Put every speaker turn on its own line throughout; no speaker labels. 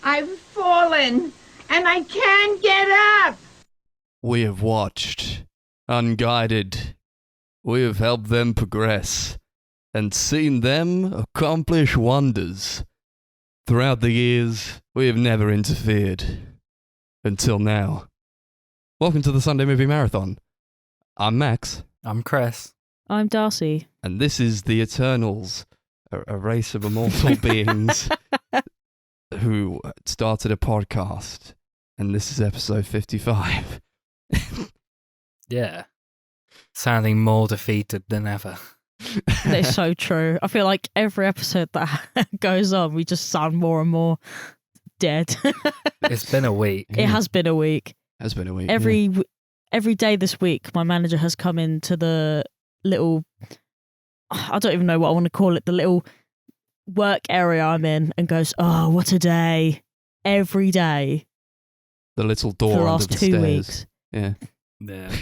I've fallen, and I can't get up.
We have watched, unguided. We have helped them progress and seen them accomplish wonders. Throughout the years, we have never interfered. Until now. Welcome to the Sunday Movie Marathon. I'm Max.
I'm Chris.
I'm Darcy.
And this is the Eternals, a race of immortal beings who started a podcast. And this is episode 55.
Yeah. Sounding more defeated than ever.
It's so true. I feel like every episode that goes on, we just sound more and more dead.
It's been a week.
It has been a week.
Has been a week.
Every day this week, my manager has come into the little, I don't even know what I want to call it, the little work area I'm in, and goes, "Oh, what a day!" Every day.
The little door
For the
under
last
the
2
stairs.
weeks.
Yeah.
Yeah.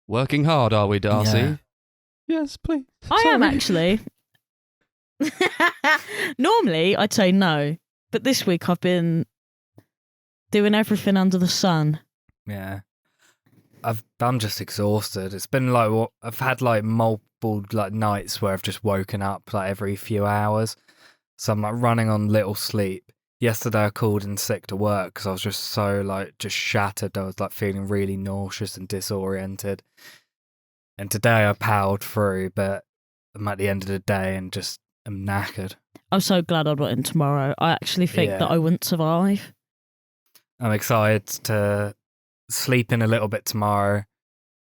Working hard, are we, Darcy?
Yeah.
Yes, please.
I am
Sorry.
actually. Normally, I'd say no, but this week I've been doing everything under the sun.
Yeah. I'm just exhausted. It's been like I've had like multiple like nights where I've just woken up like every few hours. So I'm like running on little sleep. Yesterday I called in sick to work because I was just so like just shattered. I was like feeling really nauseous and disoriented. And today I powered through, but I'm at the end of the day and just am knackered.
I'm so glad I'm not in tomorrow. I actually think
Yeah.
that I wouldn't survive.
I'm excited to sleep in a little bit tomorrow,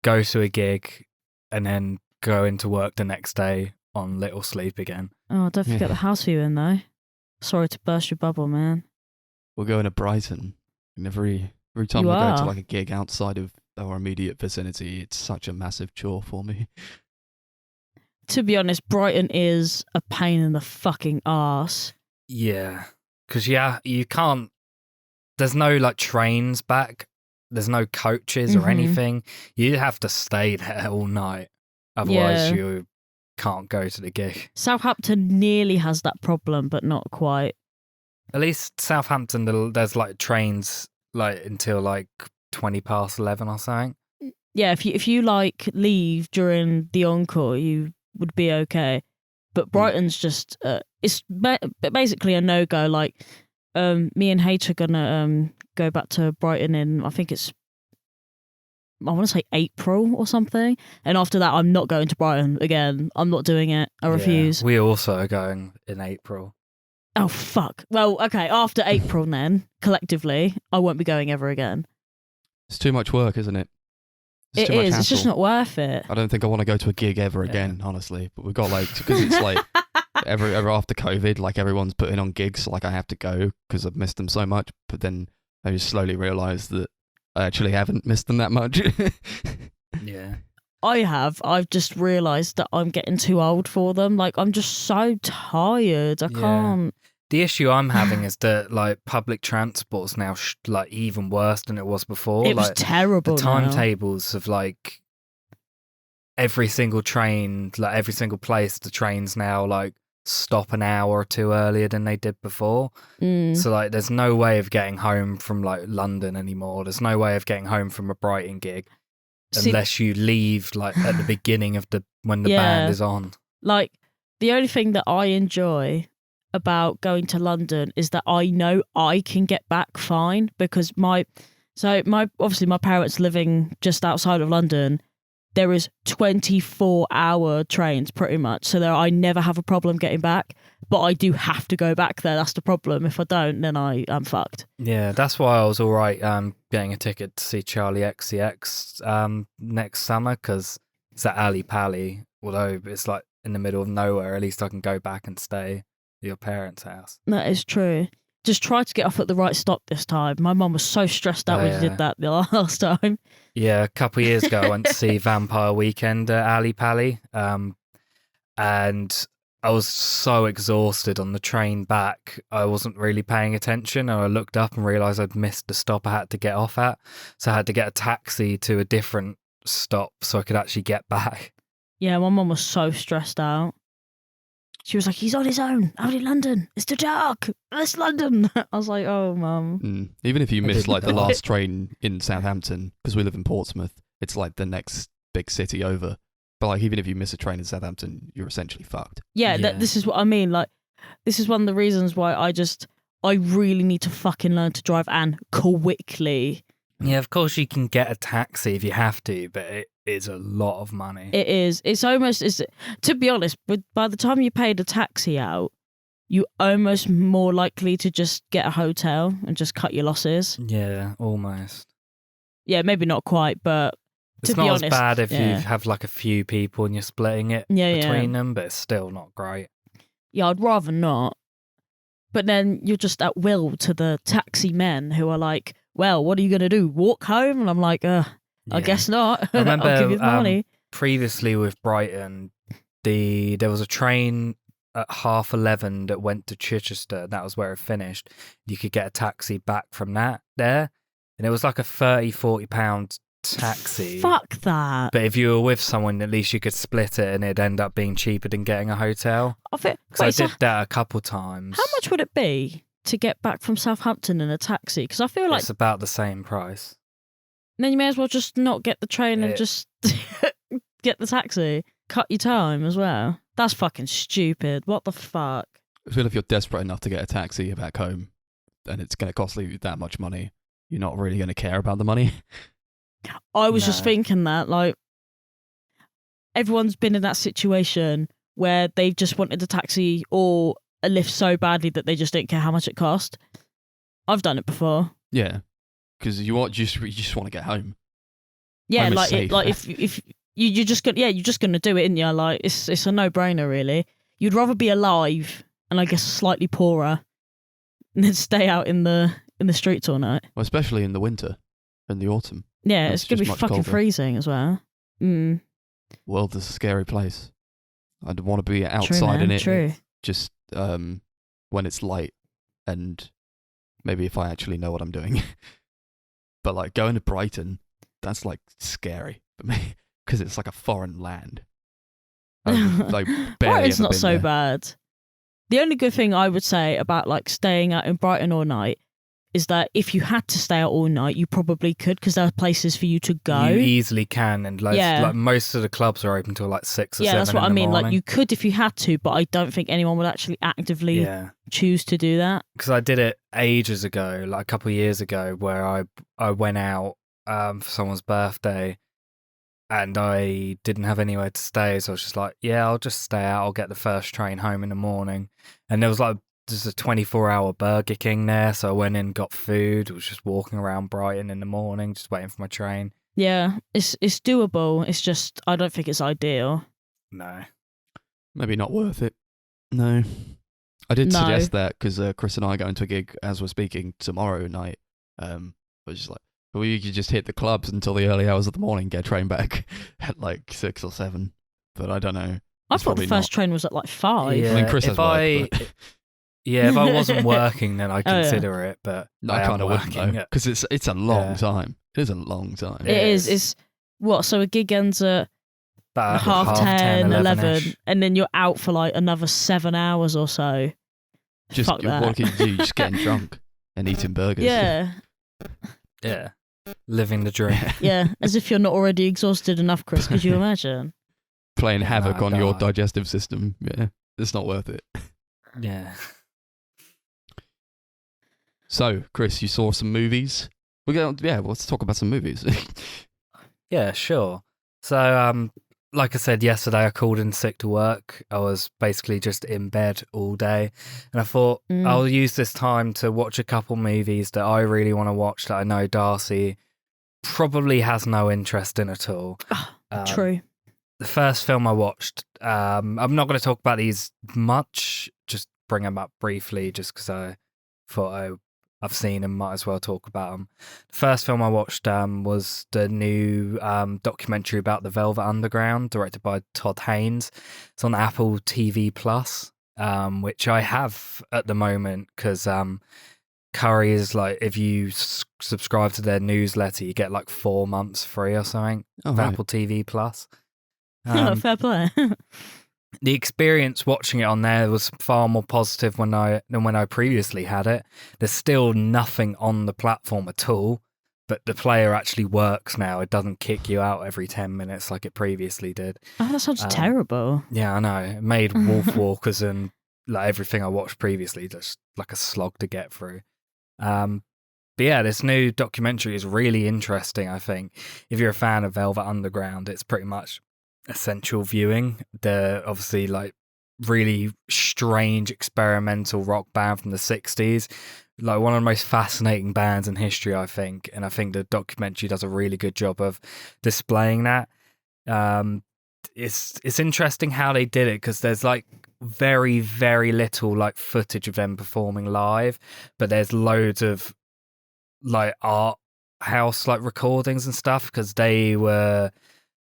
go to a gig, and then go into work the next day on little sleep again.
Oh, don't forget
Yeah.
the house viewing though. Sorry to burst your bubble, man.
We're going to Brighton. And every time
You
we go to
are?
like a gig outside of our immediate vicinity, it's such a massive chore for me.
To be honest, Brighton is a pain in the fucking arse.
Yeah. Because, you can't, there's no like trains back, there's no coaches or
Mhm.
anything. You have to stay there all night. Otherwise,
Yeah.
you can't go to the gig.
Southampton nearly has that problem, but not quite.
At least Southampton, there's like trains like until like 20 past 11 or something.
Yeah, if you like leave during the encore, you would be okay. But Brighton's just it's basically a no go. Like me and H are gonna go back to Brighton in, I think it's, I want to say April or something. And after that, I'm not going to Brighton again. I'm not doing it. I refuse.
Yeah, we also are going in April.
Oh fuck. Well, okay. After April, then collectively, I won't be going ever again.
It's too much work, isn't it?
It
too much
is. It's just
hassle.
not worth it.
I don't think I want to go to a gig ever again, honestly. But we've got like, because it's like every after COVID, like everyone's putting on gigs, like I have to go because I've missed them so much. But then I just slowly realised that I actually haven't missed them that much.
Yeah.
I've just realised that I'm getting too old for them. Like, I'm just so tired. I
Yeah.
can't.
The issue I'm having is that like public transport's now like even worse than it was before.
It was
like
terrible.
the timetables of like every single train, like every single place, the trains now like stop an hour or two earlier than they did before.
Mm.
So like there's no way of getting home from like London anymore. There's no way of getting home from a Brighton gig
See-
unless you leave like at the beginning of when the
Yeah.
band is on.
Like, the only thing that I enjoy about going to London is that I know I can get back fine, because my obviously my parents living just outside of London, there is 24-hour trains pretty much, so I never have a problem getting back, but I do have to go back there. That's the problem. If I don't, then I'm fucked.
Yeah, that's why I was all right getting a ticket to see Charlie XCX next summer, because it's at Ali Pali, although it's like in the middle of nowhere. At least I can go back and stay at your parents' house.
That is true. Just try to get off at the right stop this time. My mum was so stressed out
Oh,
when she
yeah.
did that the last time.
Yeah, a couple of years ago I went to see Vampire Weekend at Ali Pali, and I was so exhausted on the train back, I wasn't really paying attention, and I looked up and realised I'd missed the stop I had to get off at, so I had to get a taxi to a different stop so I could actually get back.
Yeah, my mum was so stressed out. She was like, he's on his own, out in London. It's too dark. It's London. I was like, oh, mum.
Even if you miss
didn't
like the
know.
last train in Southampton, because we live in Portsmouth, it's like the next big city over. But like even if you miss a train in Southampton, you're essentially fucked.
Yeah,
Yeah.
this is what I mean. Like, this is one of the reasons why I really need to fucking learn to drive and quickly.
Yeah, of course you can get a taxi if you have to, but it is a lot of money.
It is. It's almost, to be honest, by the time you pay the taxi out, you're almost more likely to just get a hotel and just cut your losses.
Yeah, almost.
Yeah, maybe not quite, but
It's
to be
not
honest,
as bad if
yeah.
you have like a few people and you're splitting it
Yeah,
between them, but it's still not great.
Yeah, I'd rather not. But then you're just at will to the taxi men who are like, well, what are you going to do? Walk home? And I'm like, I
Yeah.
guess not.
I remember
I'll give you the money.
previously with Brighton, there was a train at 11:30 that went to Chichester. That was where it finished. You could get a taxi back from there. And it was like a £30-40 taxi.
Fuck that.
But if you were with someone, at least you could split it and it'd end up being cheaper than getting a hotel. Because I did that a couple times.
How much would it be to get back from Southampton in a taxi? Because I feel like
It's about the same price.
then you may as well just not get the train and just get the taxi. Cut your time as well. That's fucking stupid. What the fuck?
I feel if you're desperate enough to get a taxi back home, and it's going to cost you that much money, you're not really going to care about the money.
I was just
No.
thinking that, like, everyone's been in that situation where they've just wanted a taxi or a lift so badly that they just didn't care how much it cost. I've done it before.
Yeah, because you just want to get home.
Yeah,
Home is
like
safe.
like if you're just gonna you're just gonna do it, isn't you? Like it's a no brainer, really. You'd rather be alive and I guess slightly poorer than stay out in the streets all night.
Well, especially in the winter and the autumn.
Yeah,
It's
it's gonna be
just much
fucking
colder.
freezing as well.
World is a scary place. I'd want to be
True,
outside in
man,
it,
true.
just when it's light, and maybe if I actually know what I'm doing. But like going to Brighton, that's like scary for me because it's like a foreign land. I've like barely
Brighton's
ever
not
been
so
there.
bad. The only good thing I would say about like staying out in Brighton all night is that if you had to stay out all night, you probably could because there are places for you to go.
You easily can, and like most of the clubs are open till like 6 or 7
that's what
in
I
the
mean.
morning.
Like you could if you had to, but I don't think anyone would actually actively
Yeah,
choose to do that.
because I did it ages ago, like a couple of years ago, where I went out for someone's birthday, and I didn't have anywhere to stay, so I was just like, yeah, I'll just stay out. I'll get the first train home in the morning, and there's a 24-hour Burger King there, so I went in, got food, was just walking around Brighton in the morning, just waiting for my train.
Yeah, it's doable. It's just I don't think it's ideal.
No.
Maybe not worth it. No. I did
No.
suggest that because Chris and I are going to a gig as we're speaking tomorrow night. I was just like, well, you could just hit the clubs until the early hours of the morning, get a train back at like 6 or 7. But I don't know.
I
It's
thought the
probably
first
not.
train was at like 5.
Yeah,
I mean, Chris
if
has work, but
if I wasn't working, then I'd
Oh, yeah.
consider it, but
I
am
kind of wouldn't
working
though
it.
because it's a long
Yeah.
time. It is a long time.
Yeah.
It is.
Yes.
It's what? So a gig ends at
About
half 10, 11,
11-ish.
and then you're out for like another 7 hours or so.
Just
Fuck that.
what can you do? Just getting drunk and eating burgers.
Yeah,
Yeah. Living the dream.
yeah. As if you're not already exhausted enough, Chris. Could you imagine?
Playing havoc
Nah,
on your
die.
digestive system. Yeah, it's not worth it.
Yeah.
So, Chris, you saw some movies. Let's talk about some movies.
Yeah, sure. So, like I said yesterday, I called in sick to work. I was basically just in bed all day. And I thought I'll use this time to watch a couple movies that I really want to watch that I know Darcy probably has no interest in at all.
True.
The first film I watched, I'm not going to talk about these much, just bring them up briefly just because I thought I've seen them, might as well talk about them. The first film I watched was the new documentary about the Velvet Underground, directed by Todd Haynes. It's on Apple TV Plus, which I have at the moment because Curry is like, if you subscribe to their newsletter, you get like 4 months free or something
Oh,
of
right.
Apple TV Plus.
Fair play.
the experience watching it on there was far more positive than when I previously had it. There's still nothing on the platform at all, but the player actually works now. It doesn't kick you out every 10 minutes like it previously did.
Oh, that sounds terrible.
Yeah, I know. It made Wolf Walkers and like everything I watched previously just like a slog to get through. But yeah, this new documentary is really interesting, I think. If you're a fan of Velvet Underground, it's pretty much essential viewing. They're obviously like really strange experimental rock band from the 60s, like one of the most fascinating bands in history, I think. And I think the documentary does a really good job of displaying that. It's interesting how they did it, because there's like very, very little like footage of them performing live, but there's loads of like art house like recordings and stuff, because they were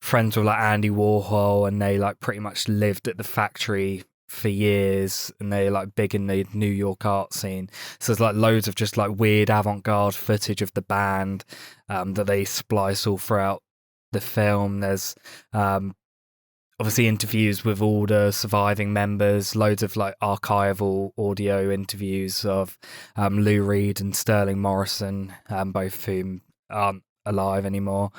friends with like Andy Warhol, and they like pretty much lived at the factory for years, and they're like big in the New York art scene. So there's like loads of just like weird avant-garde footage of the band that they splice all throughout the film. There's obviously interviews with all the surviving members, loads of like archival audio interviews of Lou Reed and Sterling Morrison, both of whom aren't alive anymore.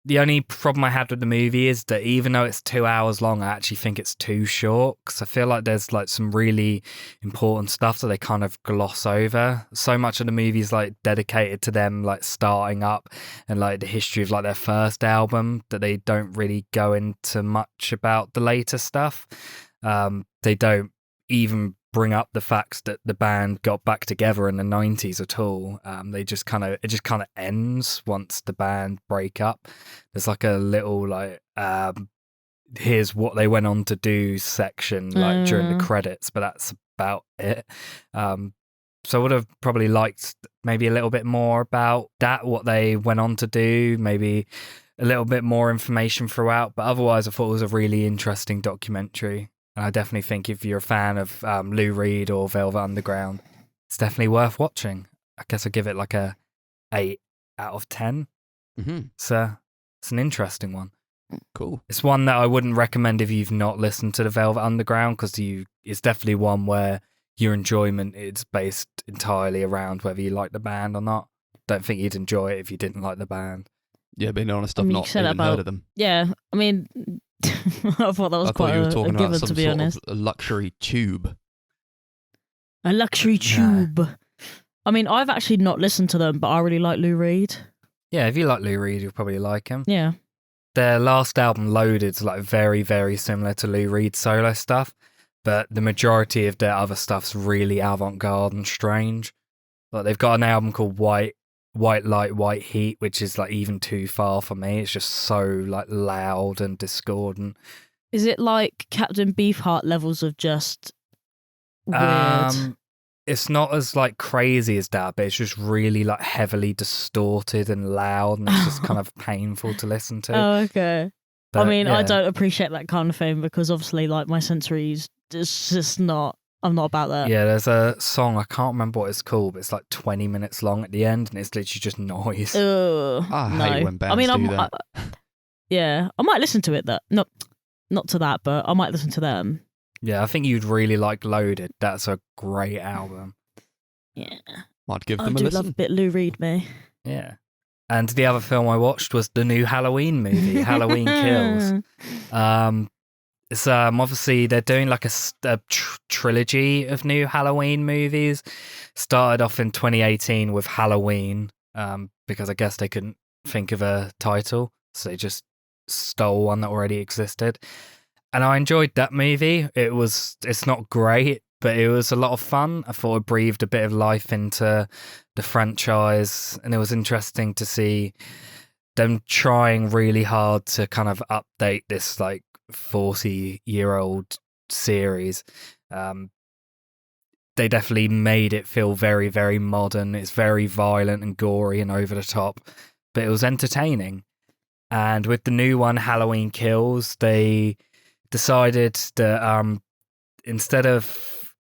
The only problem I had with the movie is that even though it's 2 hours long, I actually think it's too short, because I feel like there's like some really important stuff that they kind of gloss over. So much of the movie is like dedicated to them like starting up and like the history of like their first album, that they don't really go into much about the later stuff. They don't even bring up the facts that the band got back together in the 90s at all. It just kind of ends once the band break up. There's like a little like here's what they went on to do section like during the credits, but that's about it. So I would have probably liked maybe a little bit more about that, what they went on to do, maybe a little bit more information throughout, but otherwise I thought it was a really interesting documentary. And I definitely think if you're a fan of Lou Reed or Velvet Underground, it's definitely worth watching. I guess I'd give it like a 8 out of 10.
Mm-hmm.
So it's an interesting one.
Cool.
It's one that I wouldn't recommend if you've not listened to the Velvet Underground, because it's definitely one where your enjoyment is based entirely around whether you like the band or not. Don't think you'd enjoy it if you didn't like the band.
Yeah, being honest, I've not even heard of them.
Yeah, I mean, I thought that was quite a given, to be honest.
A luxury tube.
A luxury tube. Yeah. I mean, I've actually not listened to them, but I really like Lou Reed.
Yeah, if you like Lou Reed, you'll probably like him.
Yeah.
Their last album, Loaded, is like very, very similar to Lou Reed's solo stuff, but the majority of their other stuff's really avant-garde and strange. Like they've got an album called White Light, White Heat, which is like even too far for me. It's just so like loud and discordant.
Is it like Captain Beefheart levels of just weird?
It's not as like crazy as that, but it's just really like heavily distorted and loud, and it's just kind of painful to listen to.
Oh, okay.
But,
I mean,
yeah.
I don't appreciate that kind of thing, because obviously like my sensories, it's just not, I'm not about that.
Yeah, there's a song, I can't remember what it's called, but it's like 20 minutes long at the end, and it's literally just noise.
I hate when bands do that.
Yeah, I might listen to it. Not to that, but I might listen to them.
Yeah, I think you'd really like Loaded. That's a great album.
Yeah.
I'd give them a
I do
listen.
love a bit Lou Reed, me.
Yeah. And the other film I watched was the new Halloween movie, Halloween Kills. It's obviously they're doing like a trilogy of new Halloween movies. Started off in 2018 with Halloween, because I guess they couldn't think of a title, so they just stole one that already existed. And I enjoyed that movie. It's not great, but it was a lot of fun. I thought it breathed a bit of life into the franchise, and it was interesting to see them trying really hard to kind of update this like 40-year-old series. They definitely made it feel very, very modern. It's very violent and gory and over the top, but it was entertaining. And with the new one, Halloween Kills, they decided that instead of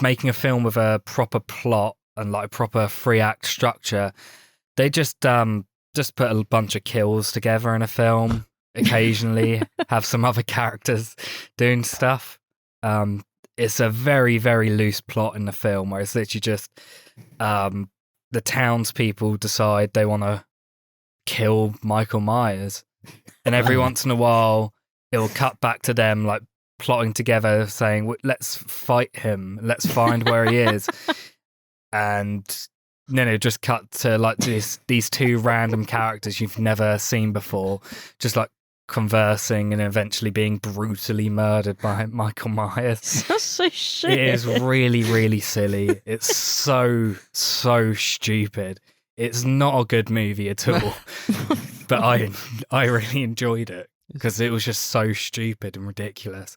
making a film with a proper plot and like proper 3-act structure, they just put a bunch of kills together in a film. occasionally have some other characters doing stuff. It's a very, very loose plot in the film where it's literally just the townspeople decide they want to kill Michael Myers. And every once in a while, it'll cut back to them like plotting together, saying, let's fight him, let's find where he is. And then it just cut to like these two random characters you've never seen before, just like conversing and eventually being brutally murdered by Michael Myers.
That's so shit.
It is really, really silly. It's so stupid. It's not a good movie at all. But I really enjoyed it because it was just so stupid and ridiculous.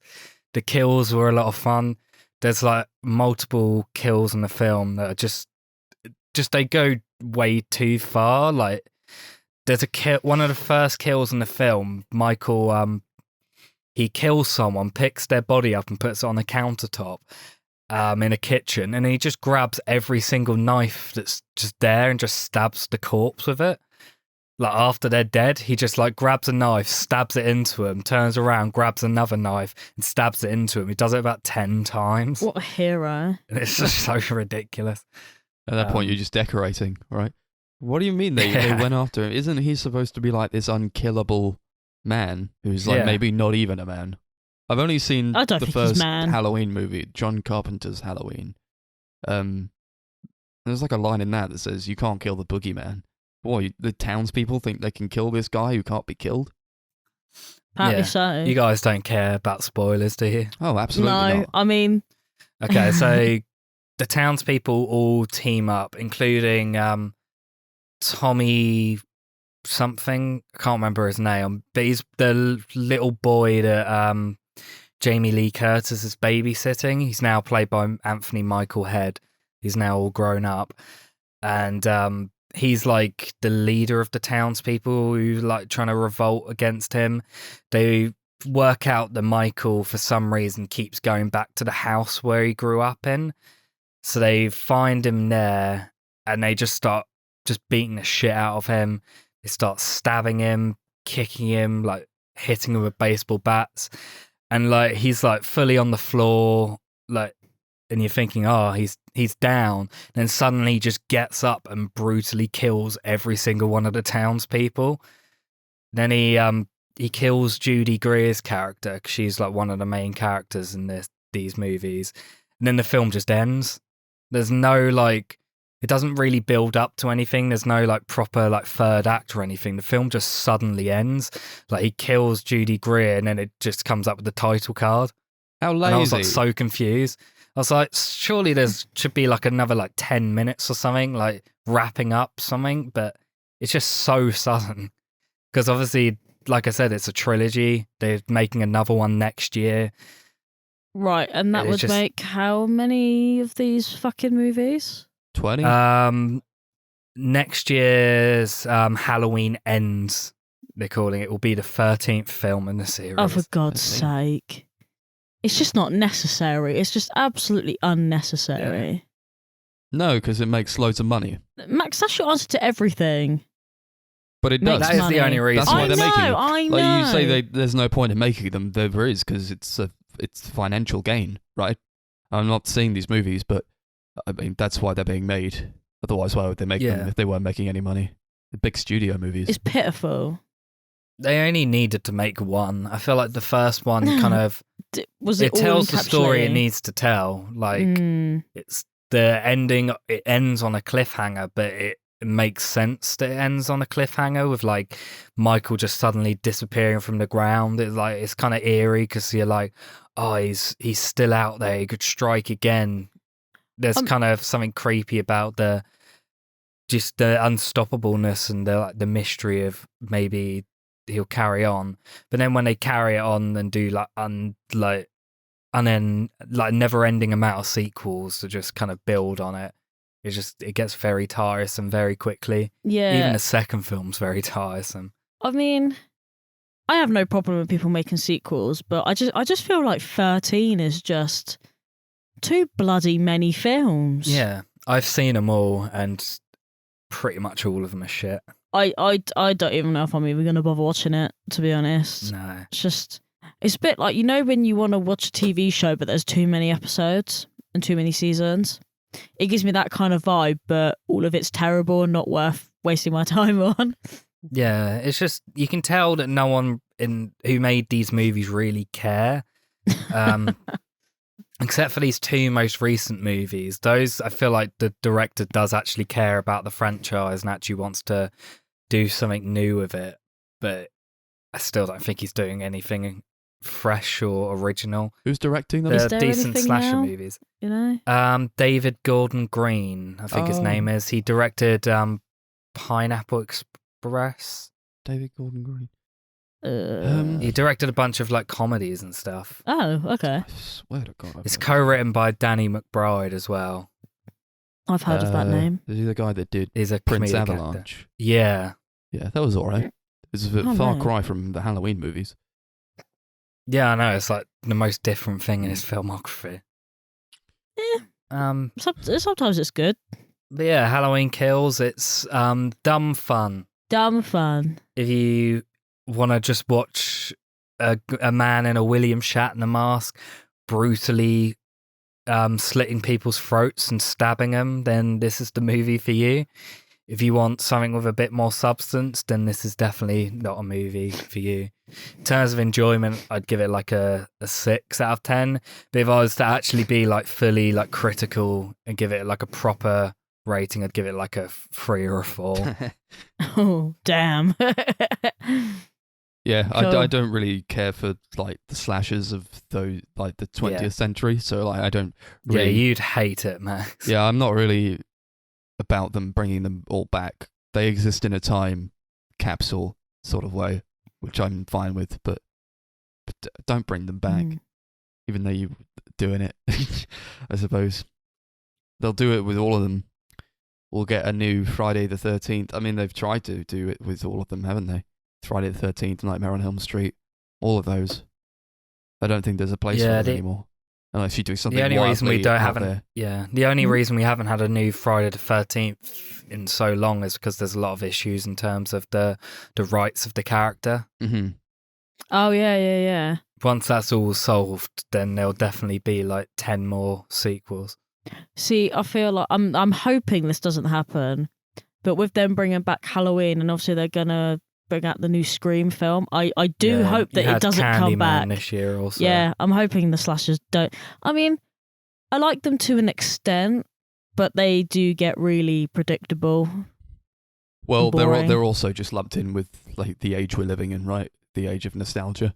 The kills were a lot of fun. There's like multiple kills in the film that are just they go way too far. Like there's a kill, one of the first kills in the film, Michael he kills someone, picks their body up and puts it on the countertop in a kitchen, and he just grabs every single knife that's just there and just stabs the corpse with it. Like after they're dead, he just like grabs a knife, stabs it into him, turns around, grabs another knife and stabs it into him. He does it about 10 times.
What a hero.
And it's just so ridiculous.
At that point, you're just decorating, right? What do you mean they went after him? Isn't he supposed to be like this unkillable man who's like maybe not even a man? I've only seen
I don't
the
think
first
he's man.
Halloween movie, John Carpenter's Halloween. There's like a line in that says, you can't kill the boogeyman. Boy, the townspeople think they can kill this guy who can't be killed?
Apparently so.
You guys don't care about spoilers, do you?
Oh, absolutely
no,
not.
I mean...
Okay, so the townspeople all team up, including Tommy something. I can't remember his name, but he's the little boy that Jamie Lee Curtis is babysitting. He's now played by Anthony Michael Head. He's now all grown up. And he's like the leader of the townspeople who like trying to revolt against him. They work out that Michael, for some reason, keeps going back to the house where he grew up in. So they find him there and they just start just beating the shit out of him. They start stabbing him, kicking him, like hitting him with baseball bats. And like he's like fully on the floor, like, and you're thinking, oh, he's down. Then suddenly he just gets up and brutally kills every single one of the townspeople. Then he kills Judy Greer's character, 'cause she's like one of the main characters in these movies. And then the film just ends. There's no like, it doesn't really build up to anything. There's no like proper like third act or anything. The film just suddenly ends. Like he kills Judy Greer and then it just comes up with the title card.
How lazy.
And I was like so confused. I was like, surely should be like another like 10 minutes or something, like wrapping up something, but it's just so sudden. Because obviously, like I said, it's a trilogy. They're making another one next year.
Right, and that would make how many of these fucking movies?
20?
Next year's Halloween Ends, they're calling it, will be the 13th film in the series.
Oh, for God's sake. It's just not necessary. It's just absolutely unnecessary.
Yeah.
No, because it makes loads of money.
Max, that's your answer to everything.
But it does.
That is the only reason.
That's why they're making them.
I know.
Like you say, there's no point in making them. There is, because it's financial gain, right? I'm not seeing these movies, but I mean that's why they're being made. Otherwise, why would they make them if they weren't making any money? The big studio movies.
It's pitiful.
They only needed to make one. I feel like the first one kind of it tells the story it needs to tell. Like it's the ending. It ends on a cliffhanger, but it makes sense that it ends on a cliffhanger with like Michael just suddenly disappearing from the ground. It's kind of eerie because you're like, oh, he's still out there. He could strike again. There's kind of something creepy about the unstoppableness and the mystery of maybe he'll carry on. But then when they carry it on and do never ending amount of sequels to just kind of build on it, it gets very tiresome very quickly.
Yeah.
Even the second film's very tiresome.
I mean, I have no problem with people making sequels, but I just feel like 13 is just too bloody many films.
Yeah, I've seen them all and pretty much all of them are shit.
I don't even know if I'm even gonna bother watching it, to be honest.
No.
It's a bit like, you know, when you want to watch a TV show but there's too many episodes and too many seasons. It gives me that kind of vibe, but all of it's terrible and not worth wasting my time on.
Yeah, it's just you can tell that no one who made these movies really care. Except for these two most recent movies. Those, I feel like the director does actually care about the franchise and actually wants to do something new with it. But I still don't think he's doing anything fresh or original.
Who's directing them?
They're
Is there
decent
anything
slasher
now?
movies.
You know?
David Gordon Green, I think his name is. He directed Pineapple Express.
David Gordon Green.
He directed a bunch of like comedies and stuff.
Oh, okay.
I swear to God.
It's co-written by Danny McBride as well.
I've heard of that name.
Is he the guy that did
He's a
Prince
comedic actor.
Avalanche?
Yeah.
Yeah, that was alright. It's a
Oh,
far
no.
cry from the Halloween movies.
Yeah, I know. It's like the most different thing in his filmography.
Sometimes it's good.
But yeah, Halloween Kills. It's dumb fun.
Dumb fun.
If you want to just watch a man in a William Shatner mask brutally slitting people's throats and stabbing them, then this is the movie for you. If you want something with a bit more substance, then this is definitely not a movie for you. In terms of enjoyment, I'd give it like a 6 out of 10. But if I was to actually be like fully like critical and give it like a proper rating, I'd give it like a 3 or a 4.
Oh, damn.
Yeah,
Cool.
I don't really care for like the slashers of those like the 20th century, so like I don't
Yeah,
really.
you'd hate it, Max.
Yeah, I'm not really about them bringing them all back. They exist in a time capsule sort of way, which I'm fine with, but don't bring them back, even though you're doing it. I suppose they'll do it with all of them. We'll get a new Friday the 13th. I mean, they've tried to do it with all of them, haven't they? Friday the 13th, Nightmare on Elm Street, all of those. I don't think there's a place for them anymore. Unless you do something
The only reason we
wildly out
haven't,
there.
the only reason we haven't had a new Friday the 13th in so long is because there's a lot of issues in terms of the rights of the character.
Mm-hmm.
Oh, yeah.
Once that's all solved, then there'll definitely be like 10 more sequels.
See, I feel like I'm hoping this doesn't happen, but with them bringing back Halloween, and obviously they're gonna bring out the new Scream film, I do hope that it doesn't come back
this year also.
Yeah, I'm hoping the slashers don't. I mean, I like them to an extent, but they do get really predictable.
Well,
boring.
they're also just lumped in with like the age we're living in, right? The age of nostalgia.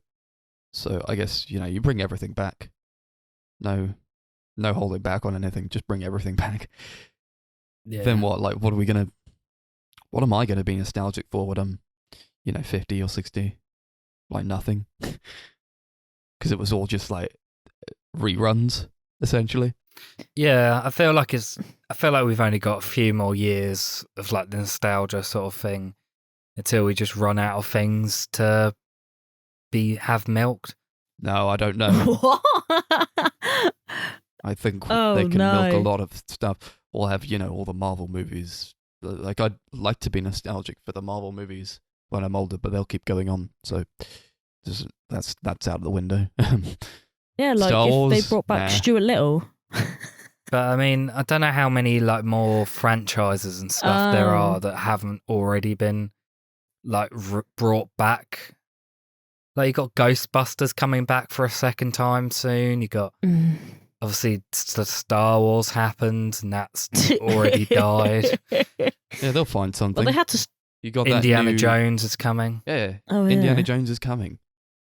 So I guess, you bring everything back. No holding back on anything. Just bring everything back.
Yeah.
Then what? Like, what am I gonna be nostalgic for when I'm, 50 or 60? Like nothing. Because it was all just like reruns, essentially.
Yeah, I feel like we've only got a few more years of like the nostalgia sort of thing until we just run out of things to have milked.
No, I don't know.
What?
I think
Oh,
they can milk a
no.
lot of stuff. Or have, all the Marvel movies. Like, I'd like to be nostalgic for the Marvel movies when I'm older, but they'll keep going on. So that's out of the window.
Yeah, like
Star
if
Wars?
they brought back
Nah.
Stuart Little.
But I mean, I don't know how many like more franchises and stuff there are that haven't already been like brought back. Like you got Ghostbusters coming back for a second time soon. You got obviously the Star Wars happened and that's already died.
Yeah, they'll find something.
Well, they had to.
You got that
Indiana
new...
Jones is coming.
Yeah,
Oh,
Indiana
yeah.
Jones is coming.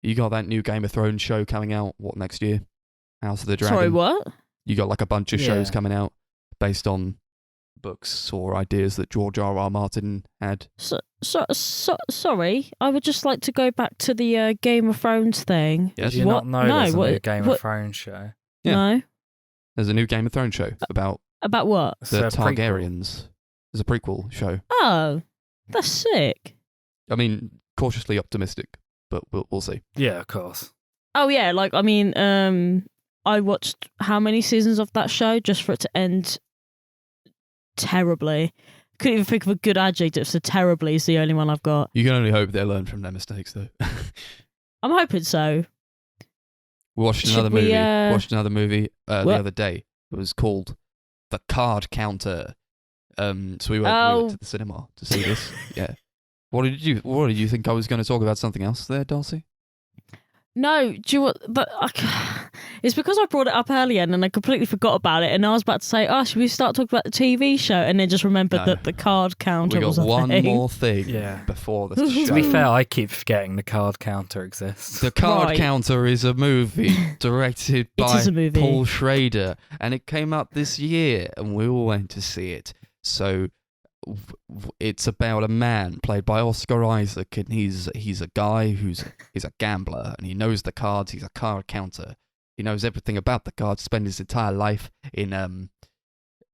You got that new Game of Thrones show coming out, next year? House of the Dragon.
Sorry, what?
You got like a bunch of shows
Yeah.
coming out based on books or ideas that George R.R. Martin had.
Sorry, I would just like to go back to the Game of Thrones thing.
Yes.
Did you
What?
not know
No,
there's a
what-
new Game
what-
of Thrones show?
Yeah.
No,
There's a new Game of Thrones show about
about what?
It's
the
a prequel.
Targaryens. There's a prequel show.
Oh, that's sick.
I mean, cautiously optimistic, but we'll see.
Yeah, of course.
Oh yeah, like I mean, I watched how many seasons of that show just for it to end terribly. couldn't even think of a good adjective, so terribly is the only one I've got.
You can only hope they learn from their mistakes, though.
I'm hoping so.
We watched
Should
another
we,
movie.
uh,
Watched another movie the
what?
other day. It was called The Card Counter. So we went
Oh.
to the cinema to see this. Yeah. What did you think I was going to talk about something else there, Darcy?
No, do you what? But it's because I brought it up earlier and then I completely forgot about it. And I was about to say, "Oh, should we start talking about the TV show?" And then just remembered
No.
that the card counter
We
was
got
a
one
thing.
more thing
Yeah.
before the
To be
show.
fair, I keep forgetting the card counter exists.
The Card
Right.
Counter is a movie directed by
is a movie.
Paul Schrader, and it came out this year, and we all went to see it. So it's about a man played by Oscar Isaac, and he's a guy he's a gambler, and he knows the cards. He's a card counter. He knows everything about the cards. Spent his entire life in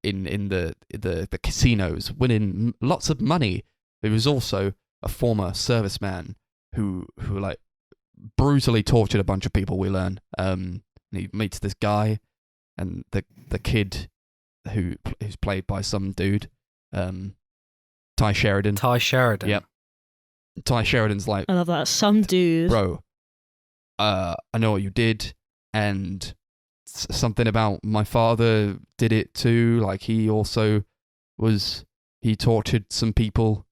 the casinos, winning lots of money. He was also a former serviceman who like brutally tortured a bunch of people. We learn. And he meets this guy, and the kid who's played by some dude, Ty Sheridan.
Ty Sheridan.
Yep. Ty Sheridan's like,
I love that. Some dude.
bro, I know what you did, and something about my father did it too. Like he tortured some people,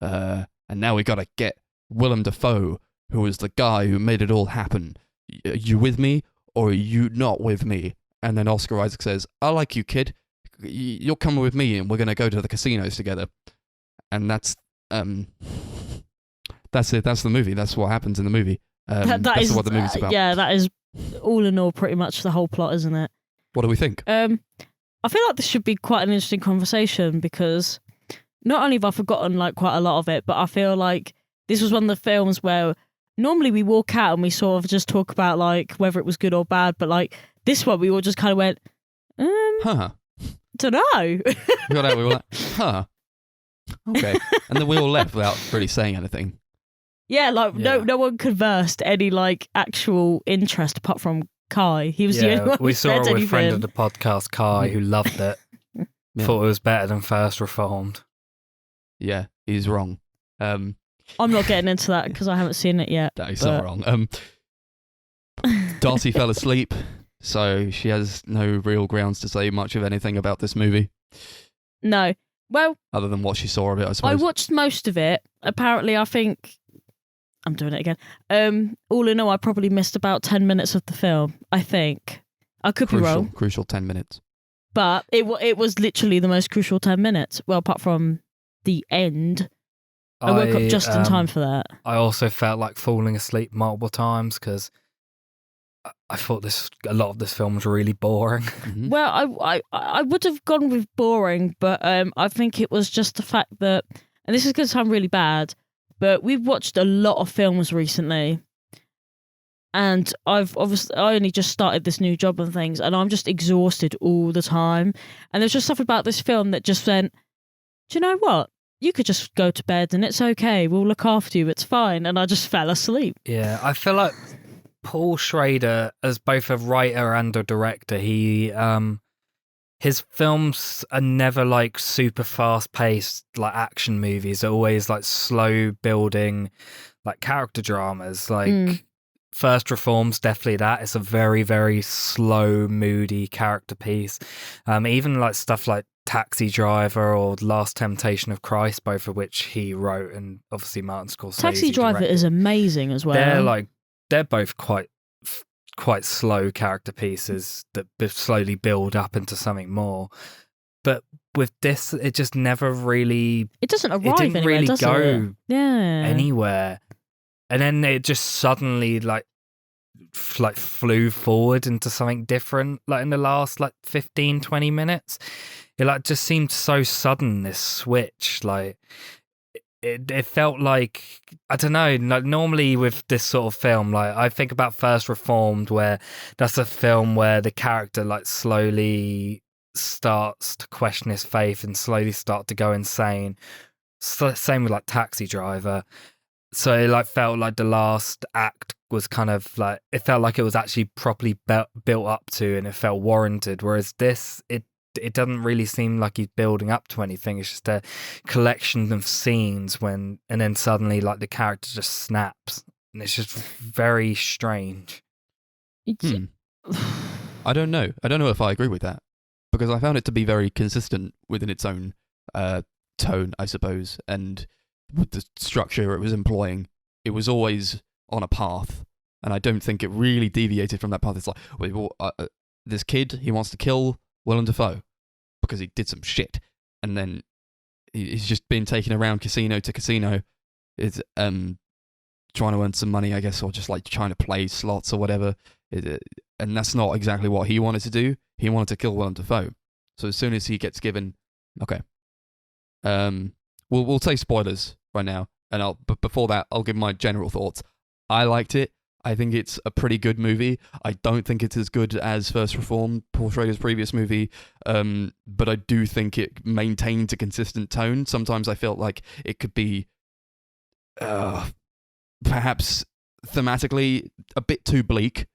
and now we gotta get Willem Dafoe, who was the guy who made it all happen. Are you with me, or are you not with me? And then Oscar Isaac says, I like you, kid. You're coming with me, and we're gonna go to the casinos together. And that's it. That's the movie. That's what happens in the movie. That's what the movie's about.
Yeah, that is all in all pretty much the whole plot, isn't it?
What do we think?
I feel like this should be quite an interesting conversation because not only have I forgotten like quite a lot of it, but I feel like this was one of the films where normally we walk out and we sort of just talk about like whether it was good or bad, but like this one we all just kind of went,
Huh.
don't know.
We got out. We were like, huh. Okay. And then we all left without really saying anything.
Yeah, like
Yeah.
no one conversed any like actual interest apart from Kai. He was the only one
we
who
saw
said
a
anything.
friend of the podcast, Kai, who loved it.
Yeah.
Thought it was better than First Reformed.
Yeah, he's wrong.
I'm not getting into that because I haven't seen it yet.
No, he's
but-
not wrong. Darcy fell asleep, so she has no real grounds to say much of anything about this movie,
No. Well,
other than what she saw of it, I
I
suppose.
watched most of it. Apparently, I think I'm doing it again. All in all, I probably missed about 10 minutes of the film. I think I could be wrong,
Crucial 10 minutes.
but it was literally the most crucial 10 minutes. Well, apart from the end, I woke up just in time for that.
I also felt like falling asleep multiple times because I thought a lot of this film was really boring.
Mhm.
Well, I would have gone with boring, but I think it was just the fact that, and this is going to sound really bad, but we've watched a lot of films recently, and I only just started this new job and things, and I'm just exhausted all the time. And there's just stuff about this film that just went, do you know what? You could just go to bed and it's okay. We'll look after you. It's fine. And I just fell asleep.
Yeah, I feel like Paul Schrader, as both a writer and a director, his films are never like super fast paced like action movies. They're always like slow building like character dramas. Like First Reform's definitely that. It's a very, very slow, moody character piece. Even like stuff like Taxi Driver or Last Temptation of Christ, both of which he wrote, and obviously Martin Scorsese
Taxi Driver
directed.
is amazing as well.
They're both quite slow character pieces that slowly build up into something more. But with this, it just never really.
It doesn't arrive
It didn't
anywhere,
really
does
go
it? Yeah.
anywhere, and then it just suddenly like flew forward into something different. Like in the last 15-20 minutes, it like just seemed so sudden. This switch, like. It felt like, I don't know, like normally with this sort of film, like I think about First Reformed, where that's a film where the character like slowly starts to question his faith and slowly start to go insane. Same with like Taxi Driver. So it like felt like the last act was kind of like, it felt like it was actually properly built up to, and it felt warranted. Whereas this, it it doesn't really seem like he's building up to anything. It's just a collection of scenes and then suddenly like the character just snaps, and it's just very strange.
I don't know. I don't know if I agree with that, because I found it to be very consistent within its own tone, I suppose, and with the structure it was employing. It was always on a path, and I don't think it really deviated from that path. It's like, this kid, he wants to kill Willem Dafoe because he did some shit, and then he's just been taken around casino to casino, is trying to earn some money, I guess, or just like trying to play slots or whatever. And that's not exactly what he wanted to do. He wanted to kill Willem Dafoe. So as soon as he gets given, okay, we'll say spoilers right now, and but before that, I'll give my general thoughts. I liked it. I think it's a pretty good movie. I don't think it's as good as First Reformed, Paul Schrader's previous movie, but I do think it maintains a consistent tone. Sometimes I felt like it could be perhaps thematically a bit too bleak,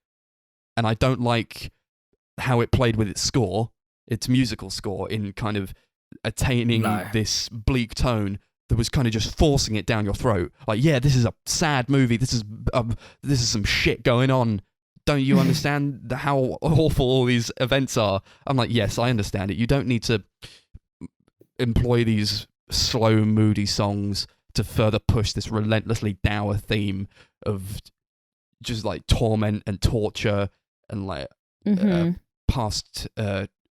and I don't like how it played with its score, its musical score, in kind of attaining this bleak tone that was kind of just forcing it down your throat. Like, yeah, this is a sad movie. This is some shit going on. Don't you understand how awful all these events are? I'm like, yes, I understand it. You don't need to employ these slow, moody songs to further push this relentlessly dour theme of just like torment and torture and like past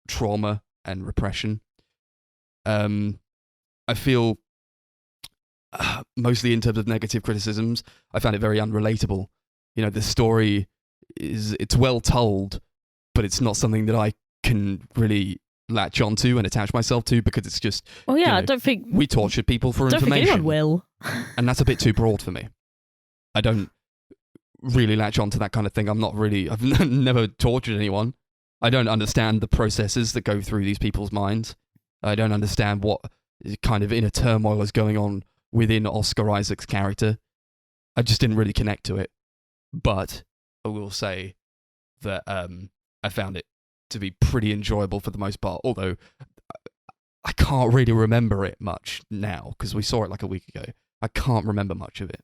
trauma and repression. I feel mostly in terms of negative criticisms, I found it very unrelatable. You know, the story it's well told, but it's not something that I can really latch onto and attach myself to, because it's just,
well, yeah, I don't think
we tortured people for information.
I don't think anyone will.
And that's a bit too broad for me. I don't really latch onto that kind of thing. I've never tortured anyone. I don't understand the processes that go through these people's minds. I don't understand what kind of inner turmoil is going on within Oscar Isaac's character. I just didn't really connect to it. But I will say that I found it to be pretty enjoyable for the most part, although I can't really remember it much now, because we saw it like a week ago. I can't remember much of it.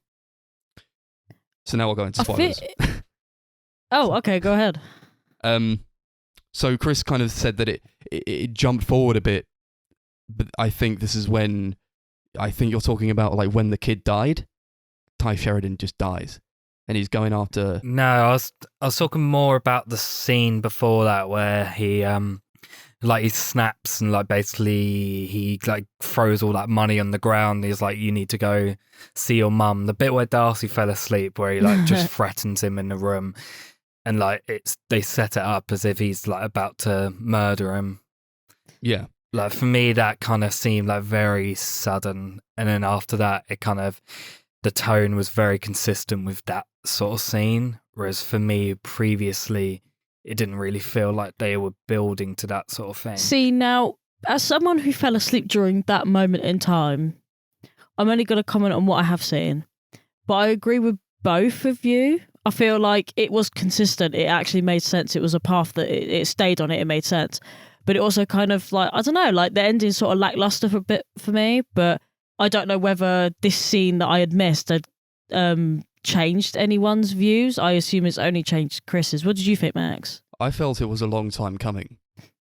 So now we'll go into spoilers.
Oh, okay, go ahead.
So Chris kind of said that it jumped forward a bit, but I think this is when, I think you're talking about like when the kid died. Ty Sheridan just dies, and he's going after...
No, I was talking more about the scene before that where he he snaps and like basically he like throws all that money on the ground. He's like, you need to go see your mum. The bit where Darcy fell asleep, where he like just threatens him in the room, and like they set it up as if he's like about to murder him.
Yeah.
Like for me, that kind of seemed like very sudden, and then after that, it kind of, the tone was very consistent with that sort of scene. Whereas for me, previously, it didn't really feel like they were building to that sort of thing.
See, now, as someone who fell asleep during that moment in time, I'm only going to comment on what I have seen. But I agree with both of you. I feel like it was consistent. It actually made sense. It was a path that it stayed on it. It made sense. But it also kind of like, I don't know, like the ending sort of lackluster for a bit for me. But I don't know whether this scene that I had missed had changed anyone's views. I assume it's only changed Chris's. What did you think, Max?
I felt it was a long time coming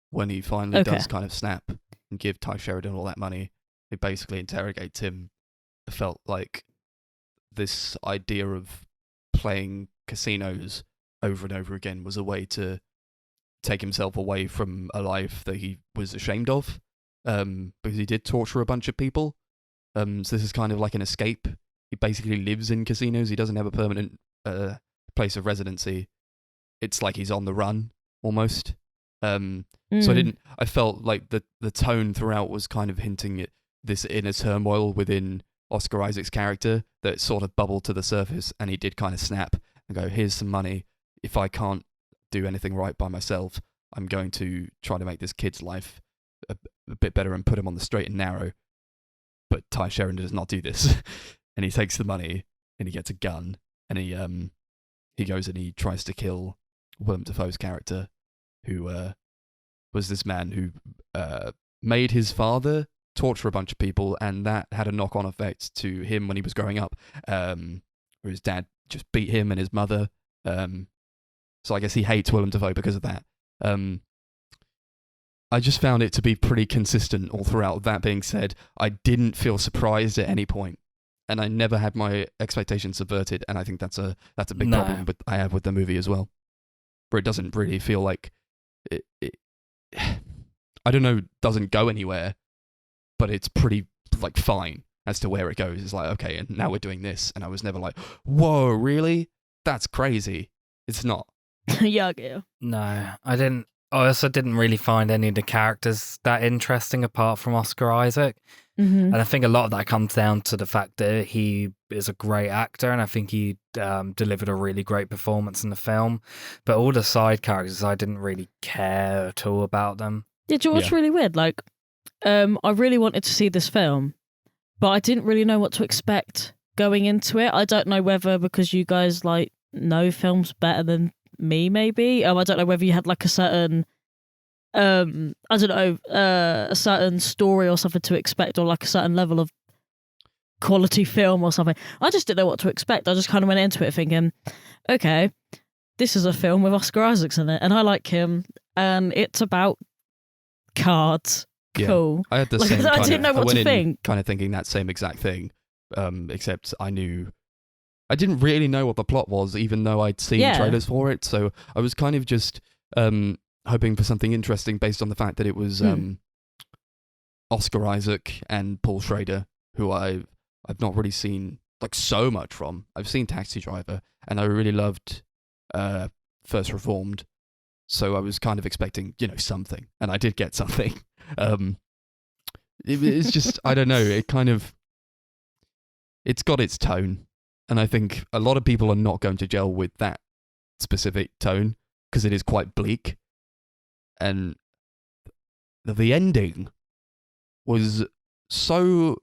when he finally does kind of snap and give Ty Sheridan all that money. He basically interrogates him. It felt like this idea of playing casinos over and over again was a way to take himself away from a life that he was ashamed of, because he did torture a bunch of people. So this is kind of like an escape. He basically lives in casinos. He doesn't have a permanent place of residency. It's like he's on the run almost. So I felt like the tone throughout was kind of hinting at this inner turmoil within Oscar Isaac's character that sort of bubbled to the surface, and he did kind of snap and go, here's some money. If I can't do anything right by myself, I'm going to try to make this kid's life a bit better and put him on the straight and narrow. But Ty Sheridan does not do this. And he takes the money and he gets a gun, and he goes and he tries to kill Willem Dafoe's character, who was this man who made his father torture a bunch of people, and that had a knock-on effect to him when he was growing up. Where his dad just beat him and his mother. So I guess he hates Willem Dafoe because of that. I just found it to be pretty consistent all throughout. That being said, I didn't feel surprised at any point, and I never had my expectations subverted. And I think that's a big problem I have with the movie as well, where it doesn't really feel like it I don't know, doesn't go anywhere, but it's pretty like fine as to where it goes. It's like, okay, and now we're doing this, and I was never like, whoa, really? That's crazy. It's not.
Yeah, I get you.
No, I didn't. I also didn't really find any of the characters that interesting apart from Oscar Isaac.
Mm-hmm.
And I think a lot of that comes down to the fact that he is a great actor, and I think he delivered a really great performance in the film. But all the side characters, I didn't really care at all about them.
Did you know what's really weird? Like, I really wanted to see this film, but I didn't really know what to expect going into it. I don't know whether because you guys like know films better than me, maybe. I don't know whether you had like a certain I don't know, a certain story or something to expect, or like a certain level of quality film or something. I just didn't know what to expect. I just kind of went into it thinking, okay, this is a film with Oscar Isaacs in it, and I like him, and it's about cards.
Yeah.
Cool.
I had the
Like,
same
I
kind
didn't know
of,
what
I went
to
in
think.
kind of thinking that same exact thing, except I didn't really know what the plot was, even though I'd seen trailers for it. So I was kind of just hoping for something interesting based on the fact that it was Oscar Isaac and Paul Schrader, who I've not really seen like so much from. I've seen Taxi Driver, and I really loved First Reformed. So I was kind of expecting, something, and I did get something. It's just, I don't know, it's got its tone, and I think a lot of people are not going to gel with that specific tone because it is quite bleak. And the ending was so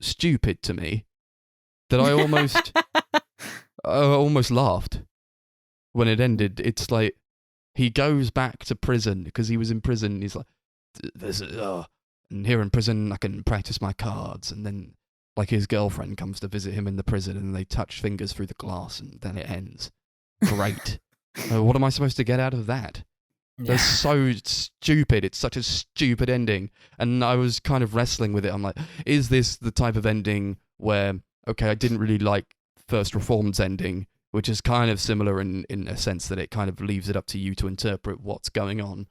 stupid to me that I almost laughed when it ended. It's like he goes back to prison because he was in prison. He's like, and here in prison I can practice my cards, and then like his girlfriend comes to visit him in the prison, and they touch fingers through the glass, and then it ends. Great. What am I supposed to get out of that? That's so stupid. It's such a stupid ending. And I was kind of wrestling with it. I'm like, is this the type of ending where, okay, I didn't really like First Reformed's ending, which is kind of similar in a sense that it kind of leaves it up to you to interpret what's going on.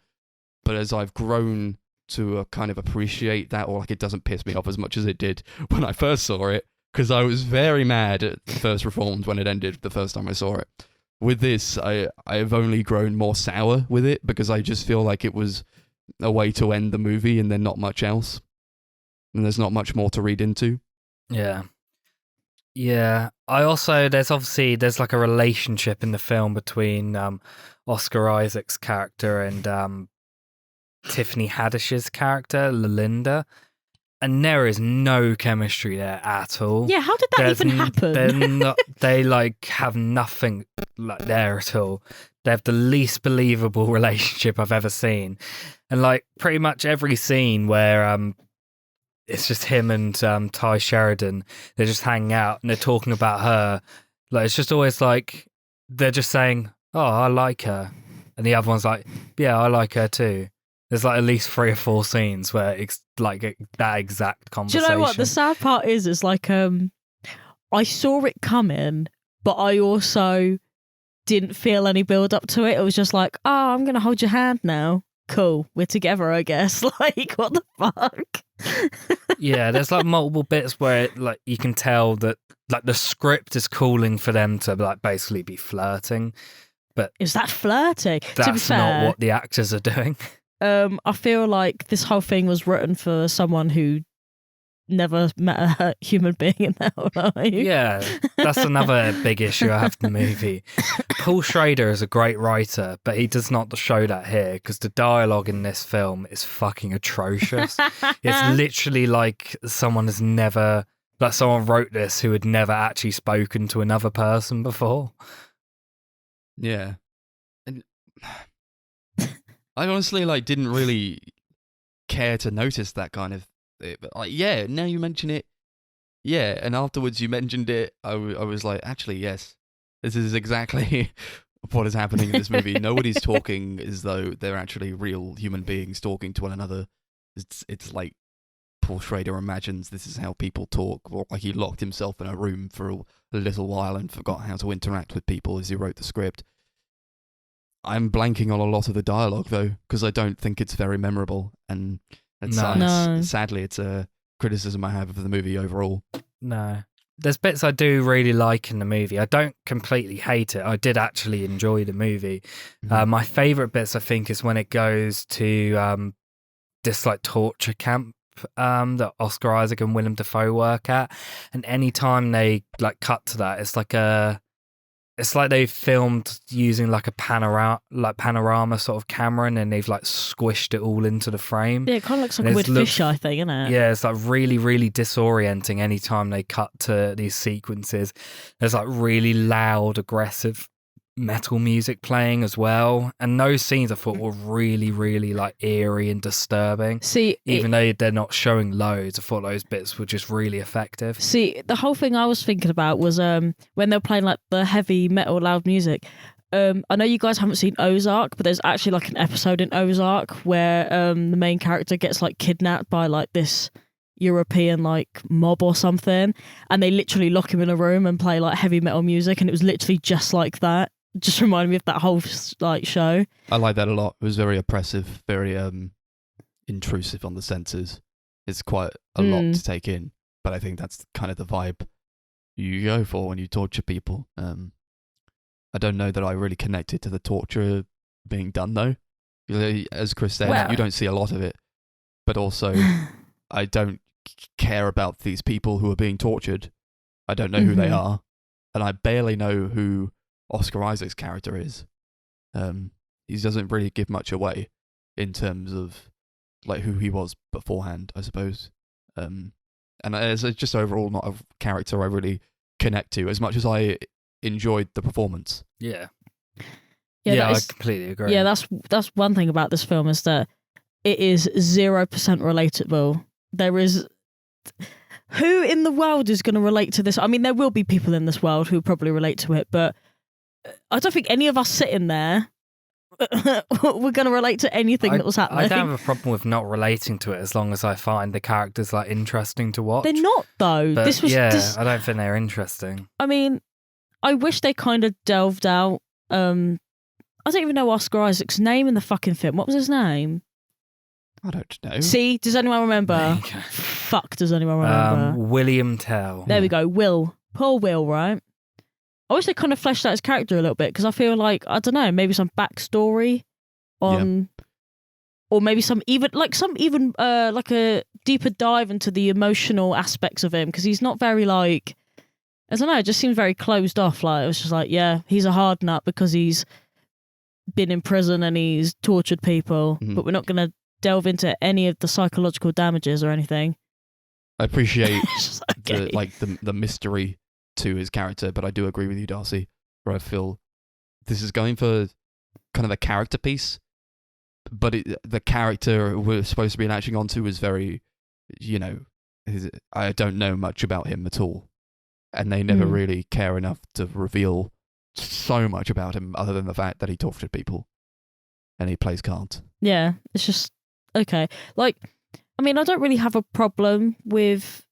But as I've grown to kind of appreciate that, or like it doesn't piss me off as much as it did when I first saw it, because I was very mad at First Reformed when it ended the first time I saw it. With this, I've only grown more sour with it because I just feel like it was a way to end the movie and then not much else. And there's not much more to read into.
Yeah. Yeah. There's like a relationship in the film between Oscar Isaac's character and Tiffany Haddish's character, Lalinda. And there is no chemistry there at all.
Yeah, how did that even happen?
They like have nothing like there at all. They have the least believable relationship I've ever seen. And like pretty much every scene where it's just him and Ty Sheridan, they're just hanging out and they're talking about her. Like it's just always like they're just saying, "Oh, I like her," and the other one's like, "Yeah, I like her too." There's like at least 3 or 4 scenes where it's like that exact conversation.
Do you know what the sad part is? It's like I saw it coming, but I also didn't feel any build up to it. It was just like, oh, I'm gonna hold your hand now. Cool, we're together, I guess. Like, what the fuck?
Yeah, there's like multiple bits where like you can tell that like the script is calling for them to like basically be flirting, but
is that flirting? To be
that's
fair,
not what the actors are doing.
I feel like this whole thing was written for someone who never met a human being in their whole life.
Yeah, that's another big issue I have with the movie. Paul Schrader is a great writer, but he does not show that here because the dialogue in this film is fucking atrocious. It's literally like someone wrote this who had never actually spoken to another person before.
Yeah. And I honestly didn't really care to notice that kind of but yeah, now you mention it, yeah, and afterwards you mentioned it, I was like, actually, yes, this is exactly what is happening in this movie. Nobody's talking as though they're actually real human beings talking to one another. It's like Paul Schrader imagines this is how people talk, or like he locked himself in a room for a little while and forgot how to interact with people as he wrote the script. I'm blanking on a lot of the dialogue though, because I don't think it's very memorable, and sadly, it's a criticism I have of the movie overall.
No. There's bits I do really like in the movie. I don't completely hate it. I did actually enjoy the movie. My favourite bits, I think, is when it goes to this torture camp that Oscar Isaac and Willem Dafoe work at, and any time they cut to that, it's like they filmed using a panorama sort of camera, and then they've squished it all into the frame.
Yeah, it kind of looks like a weird fisheye thing, isn't it?
Yeah, it's really, really disorienting anytime they cut to these sequences. There's really loud, aggressive metal music playing as well, and those scenes I thought were really, really eerie and disturbing. Even though they're not showing loads, I thought those bits were just really effective.
See, the whole thing I was thinking about was when they're playing the heavy metal loud music. I know you guys haven't seen Ozark, but there's actually an episode in Ozark where the main character gets kidnapped by this European mob or something, and they literally lock him in a room and play heavy metal music, and it was literally just like that. Just reminded me of that whole show.
I like that a lot. It was very oppressive, very intrusive on the senses. It's quite a lot to take in, but I think that's kind of the vibe you go for when you torture people. I don't know that I really connected to the torture being done though. As Chris said, you don't see a lot of it, but also I don't care about these people who are being tortured. I don't know who they are, and I barely know who Oscar Isaac's character is. He doesn't really give much away in terms of who he was beforehand, I suppose. And as just overall not a character I really connect to as much as I enjoyed the performance.
Yeah, I completely agree.
Yeah, that's one thing about this film, is that it is 0% relatable. There is... Who in the world is going to relate to this? I mean, there will be people in this world who probably relate to it, but I don't think any of us sitting there we're going to relate to anything that was happening.
I don't have a problem with not relating to it as long as I find the characters interesting to watch.
They're not though.
But
This
I don't think they're interesting.
I mean, I wish they kind of delved out. I don't even know Oscar Isaac's name in the fucking film. What was his name?
I don't know.
See, does anyone remember? Fuck, does anyone remember?
William Tell.
There we go. Will. Poor Will, right? I wish they kind of fleshed out his character a little bit, because I feel I don't know, maybe some backstory on, or maybe some even a deeper dive into the emotional aspects of him, because he's not very I don't know, it just seems very closed off. It was just yeah, he's a hard nut because he's been in prison and he's tortured people, but we're not going to delve into any of the psychological damages or anything.
I appreciate the mystery to his character, but I do agree with you, Darcy, where I feel this is going for kind of a character piece, but the character we're supposed to be latching onto is very, I don't know much about him at all, and they never really care enough to reveal so much about him other than the fact that he tortured people and he plays cards.
Yeah, it's just okay. I mean, I don't really have a problem with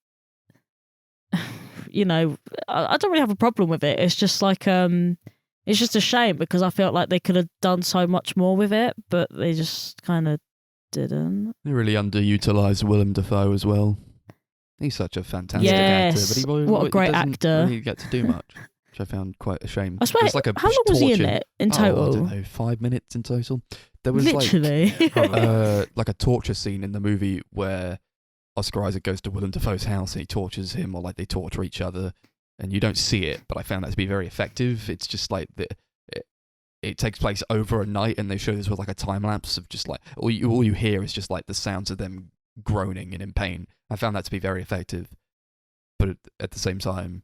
I don't really have a problem with it. It's just it's just a shame, because I felt like they could have done so much more with it, but they just kind of didn't.
They really underutilized Willem Dafoe as well. He's such a fantastic actor, but
what a great actor.
Really get to do much, which I found quite a shame.
I swear, how long was he in it in total?
I don't know, 5 minutes in total. There was
literally
like a torture scene in the movie where Oscar Isaac goes to Willem Dafoe's house and he tortures him, or they torture each other, and you don't see it, but I found that to be very effective. It's just it takes place over a night, and they show this with a time lapse of just all you hear is just the sounds of them groaning and in pain. I found that to be very effective, but at the same time,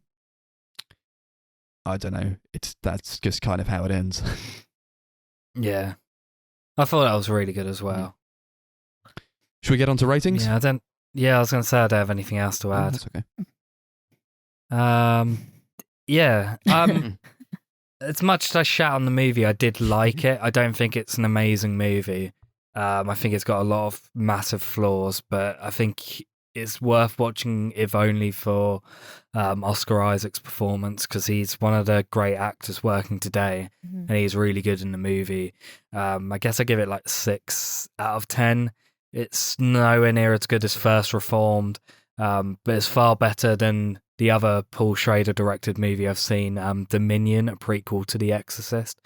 I don't know. That's just kind of how it ends.
Yeah. I thought that was really good as well.
Should we get on to ratings?
Yeah, I was going to say I don't have anything else to add.
That's okay.
Yeah. As much as I shout on the movie, I did like it. I don't think it's an amazing movie. I think it's got a lot of massive flaws, but I think it's worth watching if only for Oscar Isaac's performance, because he's one of the great actors working today, and he's really good in the movie. I guess I give it like 6 out of 10. It's nowhere near as good as First Reformed, but it's far better than the other Paul Schrader directed movie I've seen, Dominion, a prequel to The Exorcist,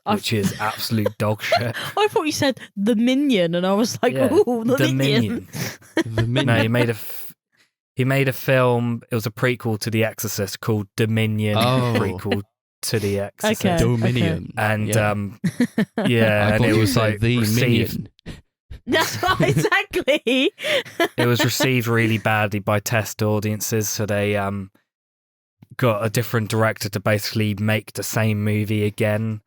which is absolute dog shit.
I thought you said The Minion, and I was like, oh, the Minion.
The Minion.
No, he made a film. It was a prequel to The Exorcist called Dominion, prequel to The Exorcist.
Okay.
Dominion.
And
I
and
thought
it
you
was
said
like
the
received.
Minion.
That's right, exactly.
It was received really badly by test audiences, so they got a different director to basically make the same movie again.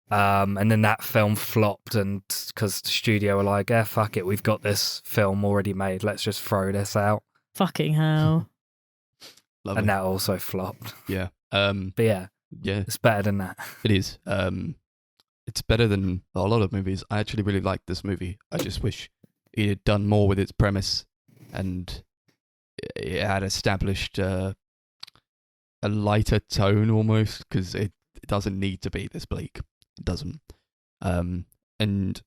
And then that film flopped, and because the studio were like, fuck it, we've got this film already made, let's just throw this out.
Fucking hell.
Lovely.
And that also flopped.
Yeah.
But yeah, it's better than that.
It is. It's better than a lot of movies. I actually really liked this movie. I just wish it had done more with its premise, and it had established a lighter tone almost, because it doesn't need to be this bleak. It doesn't. And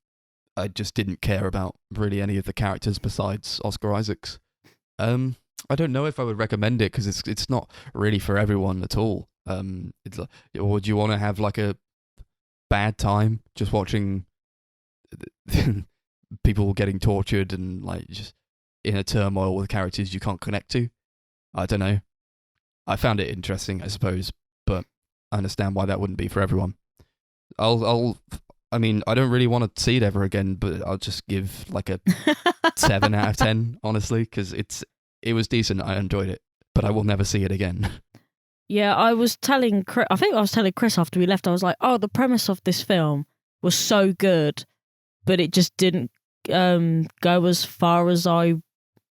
I just didn't care about really any of the characters besides Oscar Isaac's. I don't know if I would recommend it, because it's not really for everyone at all. It's like, or do you want to have like a bad time just watching people getting tortured and like just in a turmoil with characters you can't connect to? I don't know. I found it interesting, I suppose, but I understand why that wouldn't be for everyone. I mean, I don't really want to see it ever again, but I'll just give like a 7 out of 10, honestly, because it was decent. I enjoyed it, but I will never see it again.
Yeah, I was telling Chris, I think I was telling Chris after we left, I was like, oh, the premise of this film was so good, but it just didn't go as far as I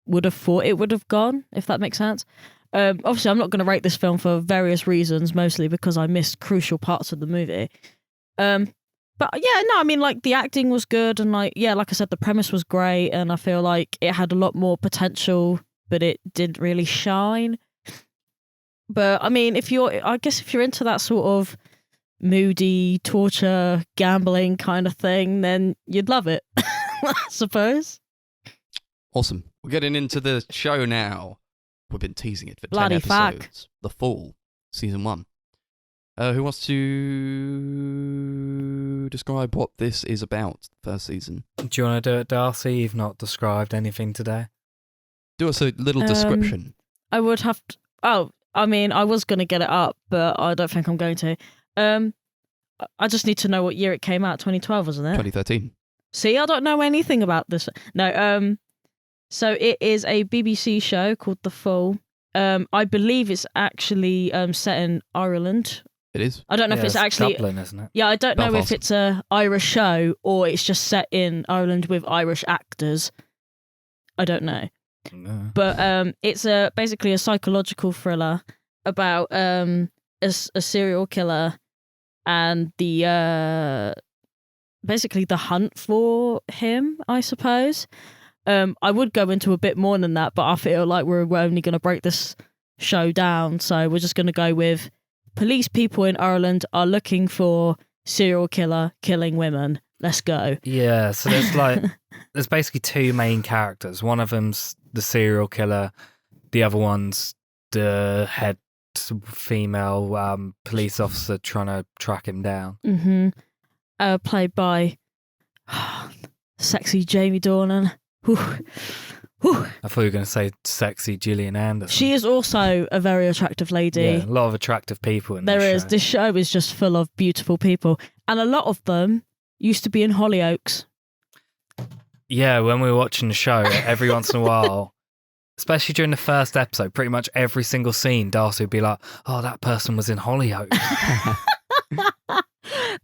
would have thought it would have gone, if that makes sense. Obviously, I'm not going to rate this film for various reasons, mostly because I missed crucial parts of the movie. But yeah, no, I mean, like, the acting was good, and like I said, the premise was great, and I feel like it had a lot more potential, but it didn't really shine. But I mean, if you're into that sort of moody, torture, gambling kind of thing, then you'd love it, I suppose.
Awesome. We're getting into the show now. We've been teasing it for
Bloody
10
fuck.
episodes. The Fall, Season 1. Who wants to describe what this is about, first season?
Do you want to do it, Darcy? You've not described anything today.
Do us a little description.
I would have to... Oh, I mean, I was going to get it up, but I don't think I'm going to. I just need to know what year it came out. 2012, wasn't it?
2013.
See, I don't know anything about this. No, so it is a BBC show called The Fall. I believe it's actually set in Ireland.
It is.
I don't know if it's actually...
Dublin, isn't it?
Yeah, I don't know
Belfast.
if it's a Irish show or it's just set in Ireland with Irish actors. I don't know.
No.
But it's basically a psychological thriller about a serial killer and the basically the hunt for him, I suppose. I would go into a bit more than that, but I feel like we're only going to break this show down, so we're just going to go with police people in Ireland are looking for serial killer killing women. Let's go.
Yeah, so there's basically two main characters. One of them's the serial killer. The other one's the head female police officer trying to track him down.
Mm-hmm. Played by sexy Jamie Dornan. Whew. Whew.
I thought you were going to say sexy Gillian Anderson.
She is also a very attractive lady.
Yeah, a lot of attractive people in
There
this
is.
show.
This show is just full of beautiful people. And a lot of them used to be in Hollyoaks.
Yeah, when we were watching the show, every once in a while, especially during the first episode, pretty much every single scene, Darcy would be like, oh, that person was in Hollyoaks.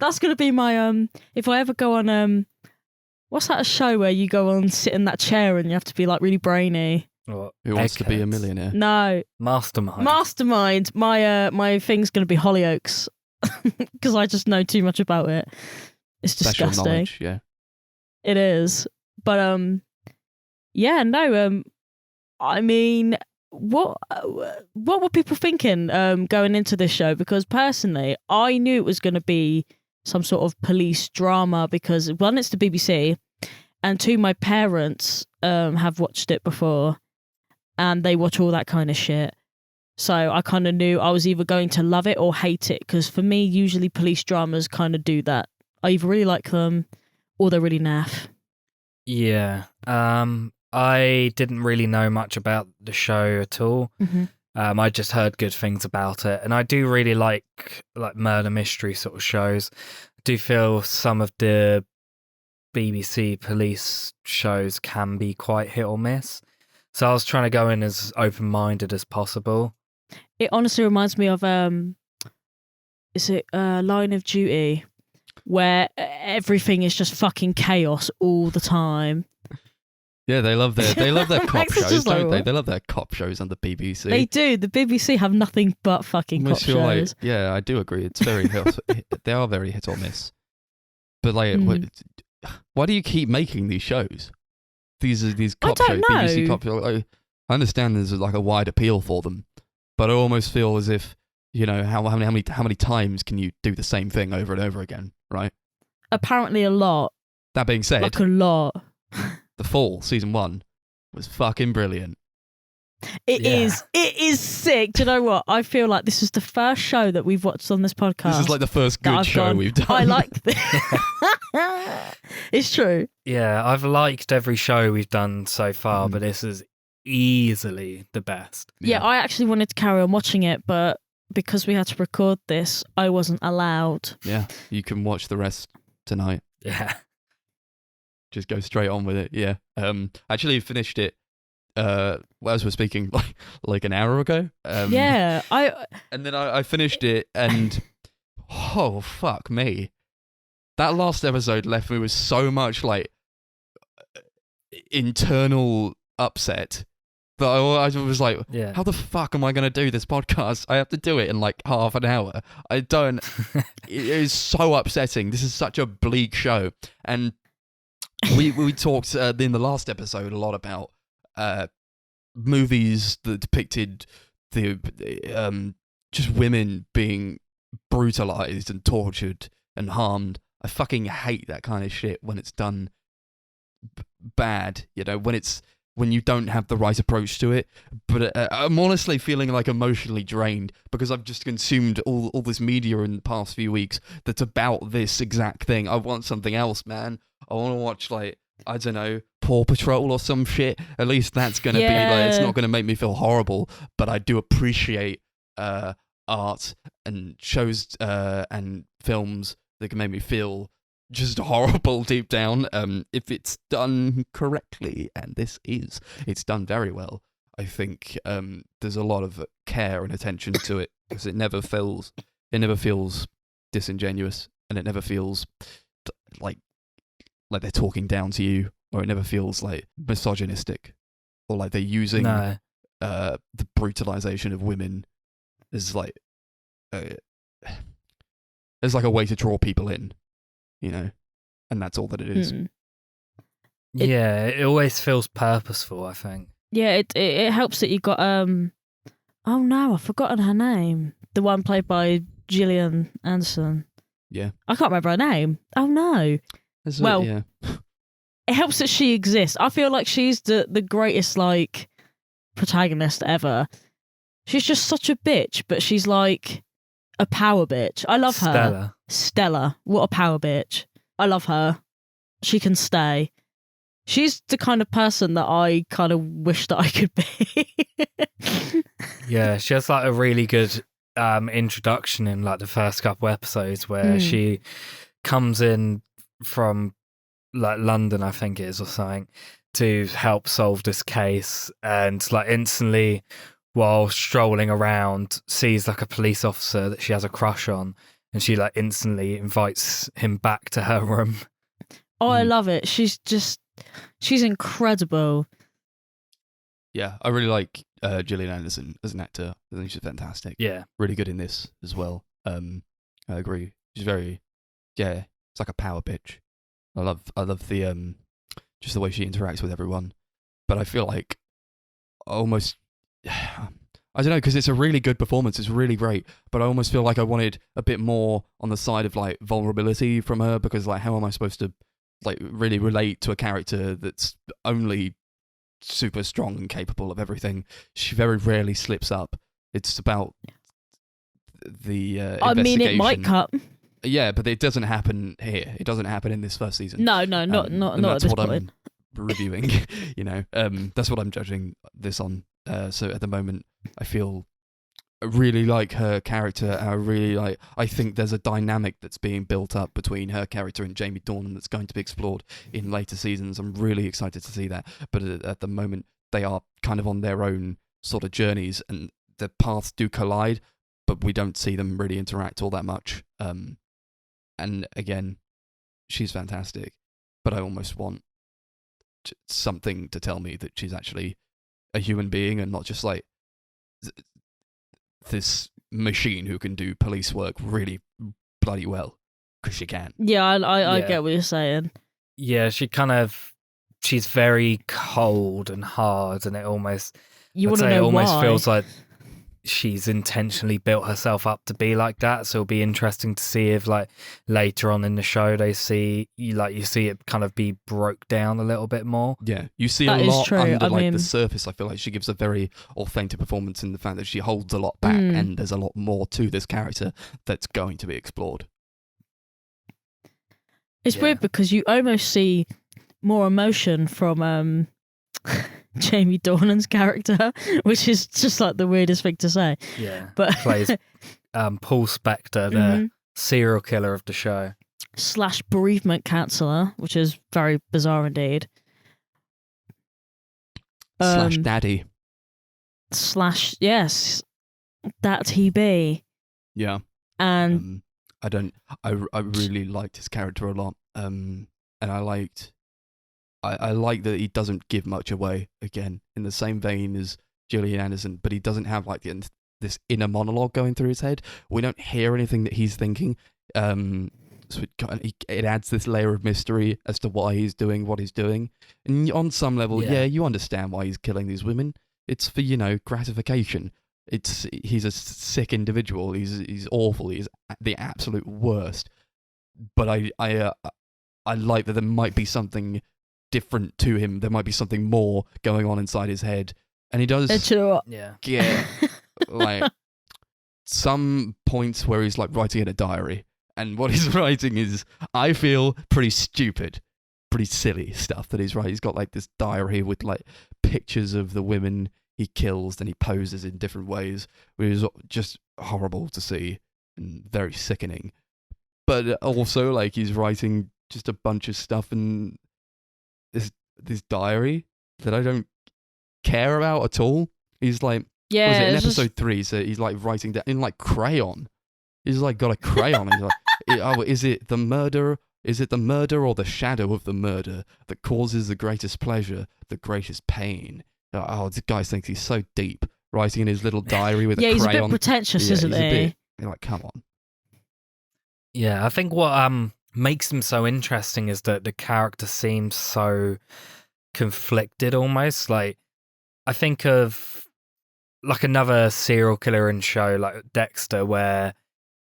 That's going to be my... if I ever go on What's that show where you go and sit in that chair and you have to be like really brainy?
What?
Who wants to be a
Eggheads?
millionaire?
No,
Mastermind.
Mastermind. My thing's gonna be Hollyoaks because I just know too much about it. It's
Special
disgusting.
knowledge, yeah.
It is, but yeah, no. I mean, what were people thinking going into this show? Because personally, I knew it was going to be some sort of police drama because one, it's the BBC, and two, my parents have watched it before, and they watch all that kind of shit. So I kind of knew I was either going to love it or hate it. Because for me, usually police dramas kind of do that. I either really like them or they're really naff.
Yeah. I didn't really know much about the show at all.
Mm-hmm.
I just heard good things about it, and I do really like murder mystery sort of shows. I do feel some of the BBC police shows can be quite hit or miss. So I was trying to go in as open-minded as possible.
It honestly reminds me of is it Line of Duty, where everything is just fucking chaos all the time.
Yeah, they love their cop
Max is
shows,
just like,
don't they?
what?
They love their cop shows on the BBC.
They do. The BBC have nothing but fucking cop
Almost feel like-
shows.
yeah, I do agree. It's very they are very hit or miss. But like, why do you keep making these shows? These cop
I
shows,
don't
BBC
know.
cop shows. I understand there's like a wide appeal for them, but I almost feel as if how many times can you do the same thing over and over again, right?
Apparently a lot.
That being said,
Like a lot.
The Fall season 1 was fucking brilliant.
It
Yeah.
is. It is sick. Do you know what? I feel like this is the first show that we've watched on this podcast.
This is like the first
that
good
I've
show
gone,
we've done.
I like this. It's true.
Yeah, I've liked every show we've done so far, but this is easily the best.
Yeah, I actually wanted to carry on watching it, but because we had to record this, I wasn't allowed.
Yeah, you can watch the rest tonight.
Yeah.
Just go straight on with it. Yeah. Actually finished it as we're speaking like an hour ago.
Yeah,
And then I finished it and oh fuck me. That last episode left me with so much like internal upset that I was like,
Yeah.
how the fuck am I going to do this podcast? I have to do it in like half an hour. I don't. It is so upsetting. This is such a bleak show. And we talked in the last episode a lot about movies that depicted the just women being brutalized and tortured and harmed. I fucking hate that kind of shit when it's done bad. When you don't have the right approach to it. But I'm honestly feeling like emotionally drained because I've just consumed all this media in the past few weeks that's about this exact thing. I want something else, man. I want to watch, like, I don't know, Paw Patrol or some shit. At least that's going to be, like, it's not going to make me feel horrible, but I do appreciate art and shows and films that can make me feel just horrible deep down if it's done correctly, and it's done very well. I think there's a lot of care and attention to it because it never feels disingenuous, and it never feels like they're talking down to you, or it never feels like misogynistic, or like they're using
No.
the brutalization of women as like as like a way to draw people in, and that's all that it is.
Yeah, it always feels purposeful, I think.
Yeah, it helps that you got oh no, I've forgotten her name. The one played by Gillian Anderson.
Yeah.
I can't remember her name. Oh no. Well,
yeah.
It helps that she exists. I feel like she's the greatest like protagonist ever. She's just such a bitch, but she's like a power bitch. I love her. Stella. What a power bitch. I love her. She can stay. She's the kind of person that I kind of wish that I could be.
Yeah, she has like a really good introduction in like the first couple episodes where she comes in from like London, I think it is, or something, to help solve this case, and like instantly while strolling around sees like a police officer that she has a crush on, and she like instantly invites him back to her room.
Oh, I love it. She's incredible.
Yeah, I really like Gillian Anderson as an actor. I think she's fantastic.
Yeah.
Really good in this as well. I agree. She's very, it's like a power bitch. I love the just the way she interacts with everyone. But I feel like almost, I don't know, because it's a really good performance. It's really great. But I almost feel like I wanted a bit more on the side of like vulnerability from her, because like how am I supposed to like really relate to a character that's only super strong and capable of everything? She very rarely slips up. It's about the
I mean, it might
investigation.
cut.
Yeah, but it doesn't happen here. It doesn't happen in this first season.
No, not
And
at
that's
this
what
point.
I'm reviewing. That's what I'm judging this on. So at the moment, I feel I really like her character. And I think there's a dynamic that's being built up between her character and Jamie Dornan that's going to be explored in later seasons. I'm really excited to see that. But at the moment, they are kind of on their own sort of journeys, and the paths do collide, but we don't see them really interact all that much. And again, she's fantastic, but I almost want something to tell me that she's actually a human being and not just like this machine who can do police work really bloody well, because she can.
Yeah, I
Yeah.
get what you're saying.
Yeah, she's very cold and hard, and it almost,
You
I'd
want to
say it
know
almost
why?
feels like she's intentionally built herself up to be like that. So it'll be interesting to see if like later on in the show you see it kind of be broke down a little bit more.
Yeah, you see
That
a
is
lot
true.
under
I
like
mean-
the surface. I feel like she gives a very authentic performance in the fact that she holds a lot back,
Mm.
and there's a lot more to this character that's going to be explored.
It's
Yeah.
weird because you almost see more emotion from Jamie Dornan's character, which is just like the weirdest thing to say.
Yeah,
But
plays Paul Spector, the
Mhm.
serial killer of the show.
/ bereavement counselor, which is very bizarre indeed.
Slash
Um,
daddy.
/ yes, that he be.
Yeah.
And
I really liked his character a lot. And I like that he doesn't give much away, again, in the same vein as Gillian Anderson, but he doesn't have like this inner monologue going through his head. We don't hear anything that he's thinking. So it adds this layer of mystery as to why he's doing what he's doing. And on some level,
Yeah.
you understand why he's killing these women. It's for, gratification. He's a sick individual. He's awful. He's the absolute worst. But I like that there might be something different to him. There might be something more going on inside his head, and he does
do you know what?
Yeah.
get like some points where he's like writing in a diary, and what he's writing is, I feel, pretty stupid, pretty silly stuff that he's writing. He's got like this diary with like pictures of the women he kills, and he poses in different ways, which is just horrible to see and very sickening. But also, like, he's writing just a bunch of stuff in this diary that I don't care about at all. He's like,
Yeah,
was it in
it's just-
episode 3? So he's like writing that in like crayon. He's like got a crayon. And he's like, is it the murder? Is it the murder or the shadow of the murder that causes the greatest pleasure, the greatest pain? Oh, this guy thinks he's so deep, writing in his little diary with
yeah,
a
he's a
crayon.
bit pretentious,
Yeah,
isn't
he's a
he?
bit- You're like, come on.
Yeah, I think what makes him so interesting is that the character seems so conflicted almost. Like, I think of like another serial killer in show like Dexter, where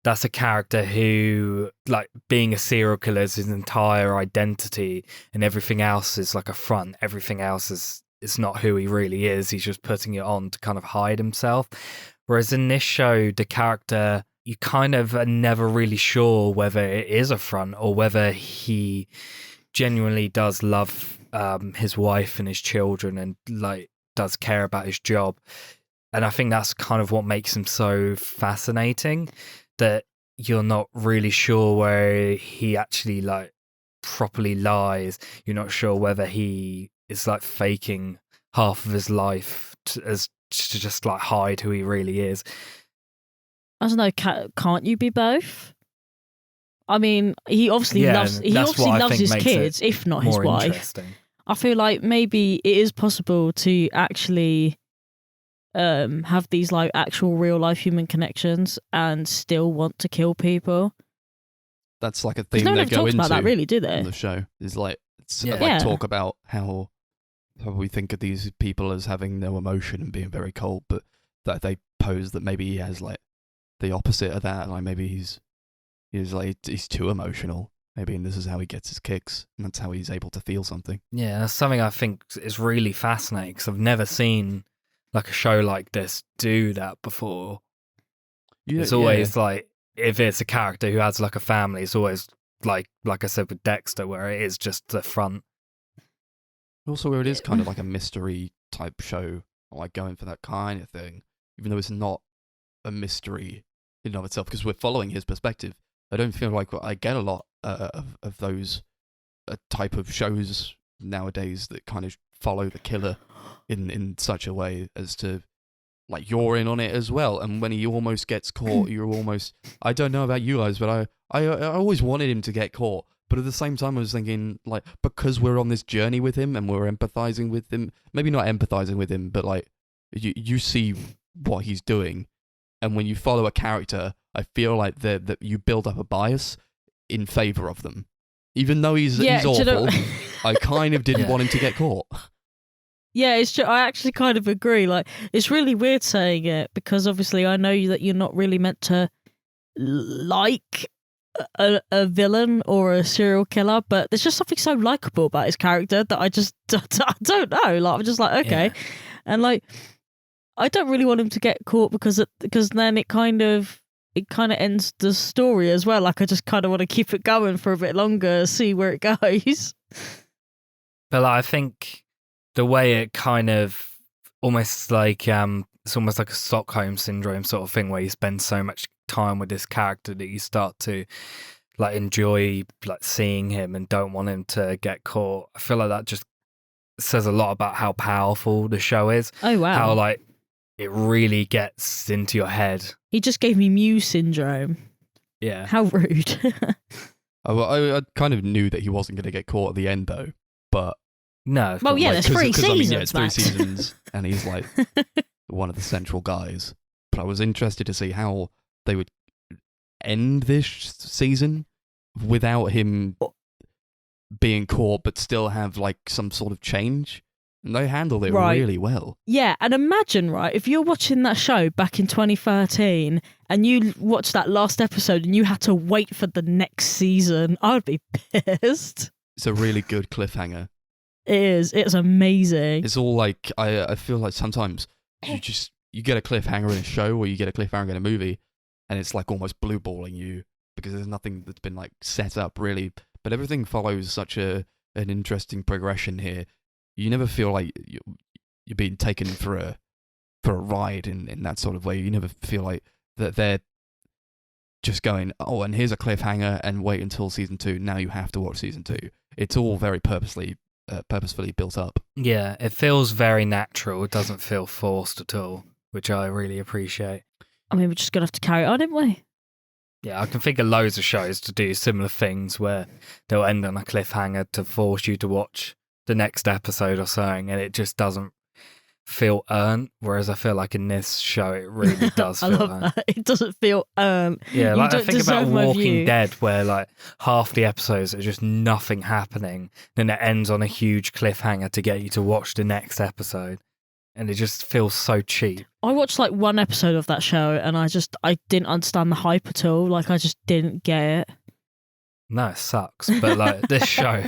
that's a character who, like, being a serial killer is his entire identity, and everything else is like a front. Everything else is not who he really is. He's just putting it on to kind of hide himself. Whereas in this show, the character, you kind of are never really sure whether it is a front or whether he genuinely does love his wife and his children and like does care about his job. And I think that's kind of what makes him so fascinating, that you're not really sure where he actually like properly lies. You're not sure whether he is like faking half of his life to just like hide who he really is.
I don't know. Can't you be both? I mean, he obviously
Yeah,
loves.
and
He
that's
obviously
what I
loves
think
his
makes
kids,
it
if not his
more
wife.
interesting.
I feel like maybe it is possible to actually have these like actual real life human connections and still want to kill people.
That's like a
Because
theme
no one
they
ever
go
talks
into
about that, really, do
in
they?
the show. Is like
Yeah.
like
Yeah.
talk about how we think of these people as having no emotion and being very cold, but that they pose that maybe he has like the opposite of that. Like maybe he's too emotional. Maybe, and this is how he gets his kicks, and that's how he's able to feel something.
Yeah, that's something I think is really fascinating because I've never seen like a show like this do that before. It's always like, if it's a character who has like a family, it's always like I said with Dexter, where it is just the front.
Also, where it is kind of like a mystery type show, like going for that kind of thing, even though it's not a mystery in and of itself, because we're following his perspective. I don't feel like I get a lot of those type of shows nowadays that kind of follow the killer in such a way as to, like, you're in on it as well. And when he almost gets caught, you're almost, I don't know about you guys, but I always wanted him to get caught. But at the same time, I was thinking, like, because we're on this journey with him and we're empathizing with him, maybe not empathizing with him, but like, you see what he's doing. And when you follow a character, I feel like that you build up a bias in favor of them. Even though he's awful, I kind of didn't want him to get caught.
Yeah, it's true. I actually kind of agree. Like, it's really weird saying it because obviously I know that you're not really meant to like a villain or a serial killer, but there's just something so likable about his character that I don't know. Like, I'm just like, okay.
Yeah.
And like, I don't really want him to get caught because then it kind of ends the story as well. Like, I just kind of want to keep it going for a bit longer, see where it goes.
But like, I think the way it kind of almost like it's almost like a Stockholm syndrome sort of thing, where you spend so much time with this character that you start to like enjoy like seeing him and don't want him to get caught. I feel like that just says a lot about how powerful the show is.
Oh wow!
How like it really gets into your head.
He just gave me Mew syndrome.
Yeah.
How rude.
I kind of knew that he wasn't going to get caught at the end, though. But
no.
Well, yeah,
like,
there's 3 seasons.
I mean, yeah, it's 3
Max.
seasons, and he's like one of the central guys. But I was interested to see how they would end this season without him being caught, but still have like some sort of change. And they handled it really well.
Yeah, and imagine, right, if you're watching that show back in 2013 and you watched that last episode and you had to wait for the next season, I would be pissed.
It's a really good cliffhanger.
It is. It's amazing.
It's all like, I feel like sometimes you get a cliffhanger in a show or you get a cliffhanger in a movie and it's like almost blue balling you because there's nothing that's been like set up really. But everything follows such an interesting progression here. You never feel like you're being taken for a ride in that sort of way. You never feel like that they're just going, oh, and here's a cliffhanger and wait until season 2. Now you have to watch season 2. It's all very purposefully built up.
Yeah, it feels very natural. It doesn't feel forced at all, which I really appreciate.
I mean, we're just going to have to carry on, aren't we?
Yeah, I can think of loads of shows to do similar things where they'll end on a cliffhanger to force you to watch the next episode or something, and it just doesn't feel earned. Whereas I feel like in this show, it really does
I
feel
love
earned.
that. It doesn't feel earned.
Yeah,
You
like I
don't
think about
deserve my
Walking
view.
Dead, where like half the episodes are just nothing happening, then it ends on a huge cliffhanger to get you to watch the next episode, and it just feels so cheap.
I watched like one episode of that show and I didn't understand the hype at all. Like, I just didn't get it.
No, it sucks. But like this show,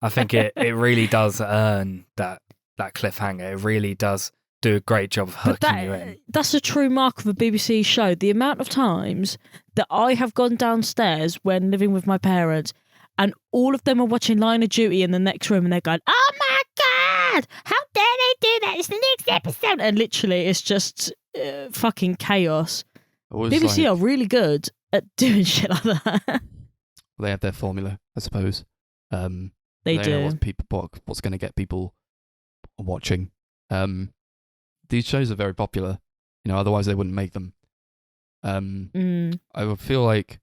I think it really does earn that cliffhanger. It really does do a great job of hooking you in.
That's a true mark of a BBC show. The amount of times that I have gone downstairs when living with my parents and all of them are watching Line of Duty in the next room and they're going, oh my God, how dare they do that? It's the next episode. And literally it's just fucking chaos. BBC are really good at doing shit like that.
They have their formula, I suppose.
They
know
do.
what's going to get people watching. These shows are very popular, otherwise they wouldn't make them. I would feel like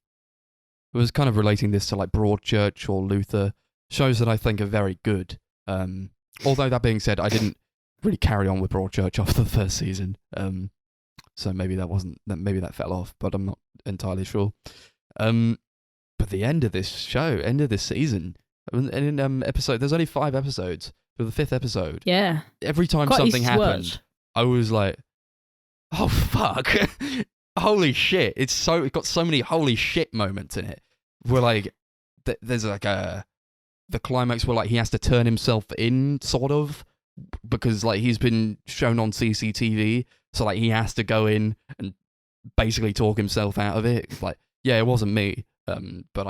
was kind of relating this to like Broadchurch or Luther, shows that I think are very good. Although that being said, I didn't really carry on with Broadchurch after the first season. So maybe that fell off, but I'm not entirely sure. But the end of this season, in episode, there's only 5 episodes. For the 5th episode,
Yeah.
every time
Quite
something
easy to
happened,
watch.
I was like, "Oh fuck, holy shit!" It got so many holy shit moments in it. Where like, there's like the climax where like he has to turn himself in, sort of, because like he's been shown on CCTV, so like he has to go in and basically talk himself out of it. It's like, yeah, it wasn't me, but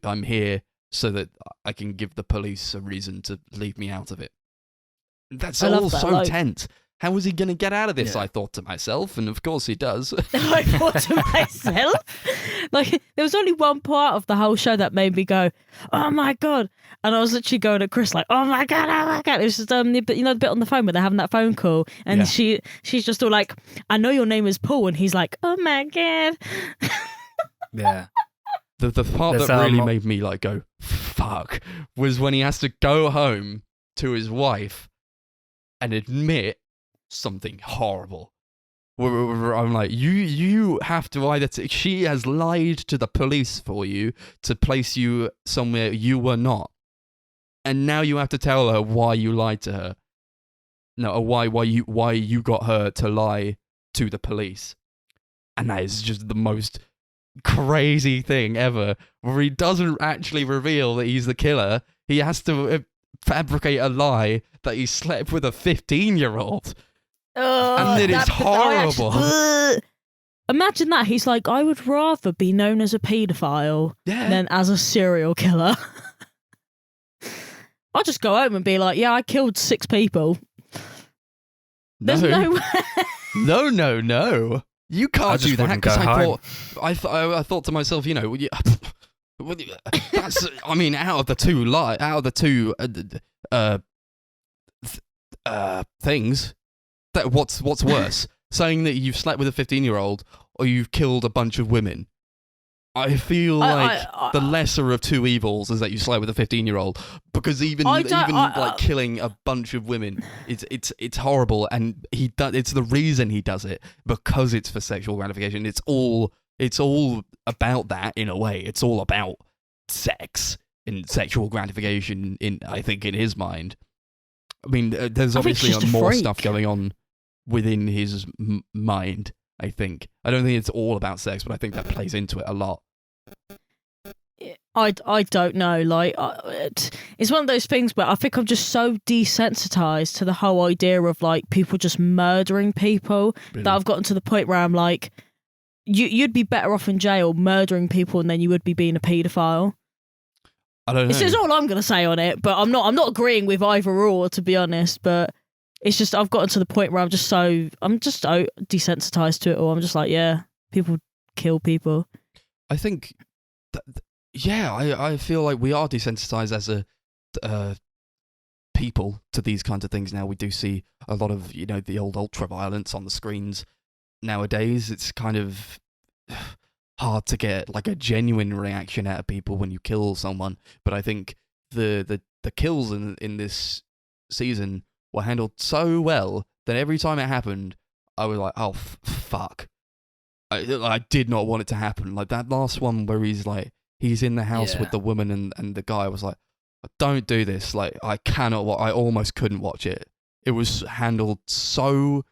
I'm here so that I can give the police a reason to leave me out of it. That's
I love
all
that,
so
like-
tense. How is he going to get out of this?
Yeah.
I thought to myself, and of course he does.
I thought to myself, like, there was only one part of the whole show that made me go, "Oh my god!" And I was literally going at Chris like, "Oh my god, oh my god!" It was just the bit on the phone where they're having that phone call, and
Yeah.
she's just all like, "I know your name is Paul," and he's like, "Oh my god."
Yeah.
The part
There's,
that really made me like go, fuck, was when he has to go home to his wife and admit something horrible. Where I'm like, you have to either... she has lied to the police for you to place you somewhere you were not. And now you have to tell her why you lied to her. No, or why you got her to lie to the police. And that is just the most crazy thing ever, where he doesn't actually reveal that he's the killer. He has to fabricate a lie that he slept with a 15-year-old.
Oh,
And it is horrible.
Imagine that. He's like, "I would rather be known as a paedophile
Yeah.
than as a serial killer." I'll just go home and be like, "Yeah, I killed 6 people." There's no way.
No. You
I
can't
just
do that,
wouldn't
because
go home.
I thought to myself, that's, I mean, out of the two things, that what's worse, saying that you've slept with a 15-year-old or you've killed a bunch of women? I feel like the lesser of two evils is that you slept with a 15-year-old, because even like killing a bunch of women, it's horrible, and it's the reason he does it, because it's for sexual gratification. It's all about that in a way. It's all about sex and sexual gratification I think in his mind. I mean, there's
I think he's
obviously
just a
more
freak.
stuff going on within his mind, I think. I don't think it's all about sex, but I think that plays into it a lot.
I don't know. Like, it's one of those things where I think I'm just so desensitized to the whole idea of like people just murdering people
Really.
that I've gotten to the point where I'm like, you'd be better off in jail murdering people than you would be being a paedophile.
I don't know.
This is all I'm gonna say on it, but I'm not agreeing with either or, to be honest. But it's just I've gotten to the point where I'm just so desensitized to it all. I'm just like, yeah, people kill people.
I think, I feel like we are desensitized as a people to these kinds of things now. We do see a lot of, the old ultra violence on the screens nowadays. It's kind of hard to get like a genuine reaction out of people when you kill someone. But I think the kills in this season were handled so well that every time it happened, I was like, oh, fuck. I did not want it to happen. Like that last one where he's in the house with the woman and the guy, was like, don't do this. Like, I almost couldn't watch it. It was handled so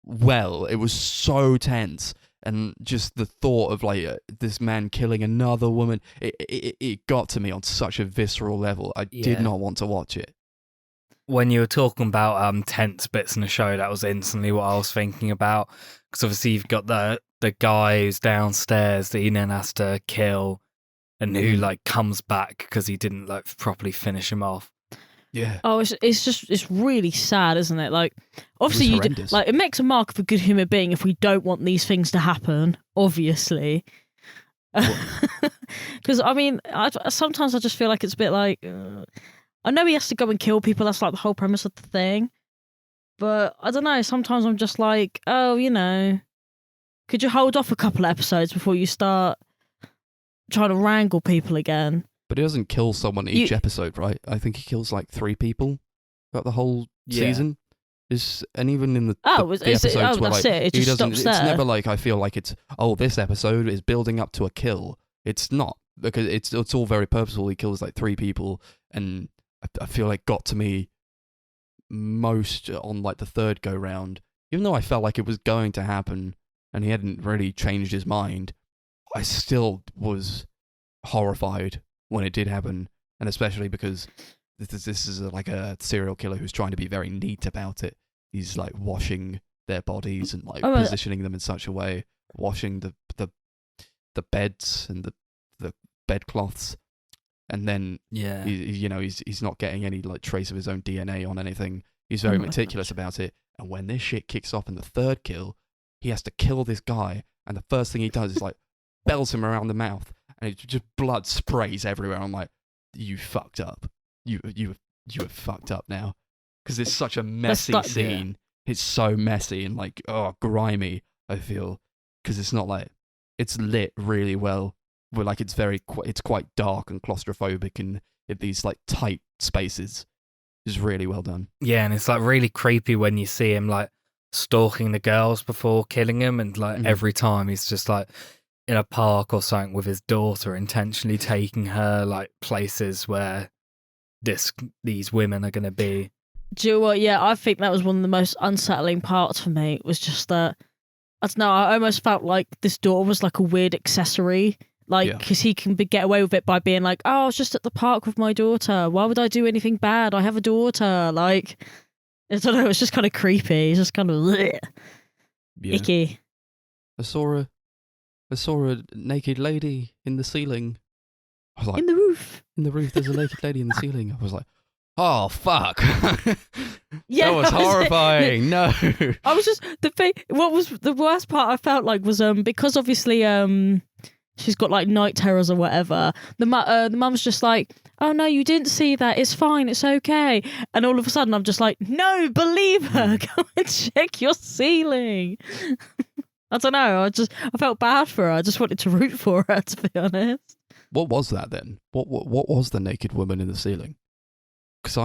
well. It was so tense. And just the thought of this man killing another woman, it got to me on such a visceral level. I did not want to watch it.
When you were talking about tense bits in the show, that was instantly what I was thinking about. Because obviously you've got the guy who's downstairs that he then has to kill, and who comes back because he didn't properly finish him off.
Yeah.
Oh, it's really sad, isn't it? Like, obviously, it makes a mark of a good human being if we don't want these things to happen. Obviously, because I mean, sometimes I just feel like it's a bit like, I know he has to go and kill people. That's like the whole premise of the thing. But I don't know. Sometimes I'm just like, oh, could you hold off a couple of episodes before you start trying to wrangle people again.
But he doesn't kill someone each episode, right? I think he kills like 3 people throughout the whole season. And even in the episodes where like
it just stops
it's
there.
never like I feel like it's this episode is building up to a kill. It's not, because it's all very purposeful. He kills like 3 people, and I feel like got to me most on like the 3rd go round. Even though I felt like it was going to happen and he hadn't really changed his mind, I still was horrified when it did happen, and especially because this is like a serial killer who's trying to be very neat about it. He's like washing their bodies and like positioning them in such a way, washing the beds and the bedcloths, and then he's not getting any like trace of his own DNA on anything. He's very meticulous about it. And when this shit kicks off in the 3rd kill, he has to kill this guy, and the first thing he does is like bells him around the mouth, and it just blood sprays everywhere. I'm like, you fucked up. You have fucked up now, because it's such a messy scene. Yeah. It's so messy and like grimy. I feel, because it's not like it's lit really well. But like it's quite dark and claustrophobic in these like tight spaces. It's really well done.
Yeah, and it's like really creepy when you see him like stalking the girls before killing them, and like every time he's just like in a park or something with his daughter, intentionally taking her like places where these women are going to be.
Do you know what? Yeah, I think that was one of the most unsettling parts for me. Was just that, I don't know, I almost felt like this daughter was like a weird accessory. Like, because he can get away with it by being like, oh, I was just at the park with my daughter. Why would I do anything bad? I have a daughter. Like, I don't know, it's just kind of creepy. It's just kind of icky.
I saw a naked lady in the ceiling. I was like,
in the roof.
In the roof, there's a naked lady in the ceiling. I was like, oh, fuck.
Yeah,
that was horrifying. No.
I was just, what was the worst part I felt like was, because obviously, she's got like night terrors or whatever. The mum's just like, oh no, you didn't see that. It's fine. It's okay. And all of a sudden I'm just like, no, believe her. Go and check your ceiling. I don't know. I felt bad for her. I just wanted to root for her, to be honest.
What was that then? What was the naked woman in the ceiling? Because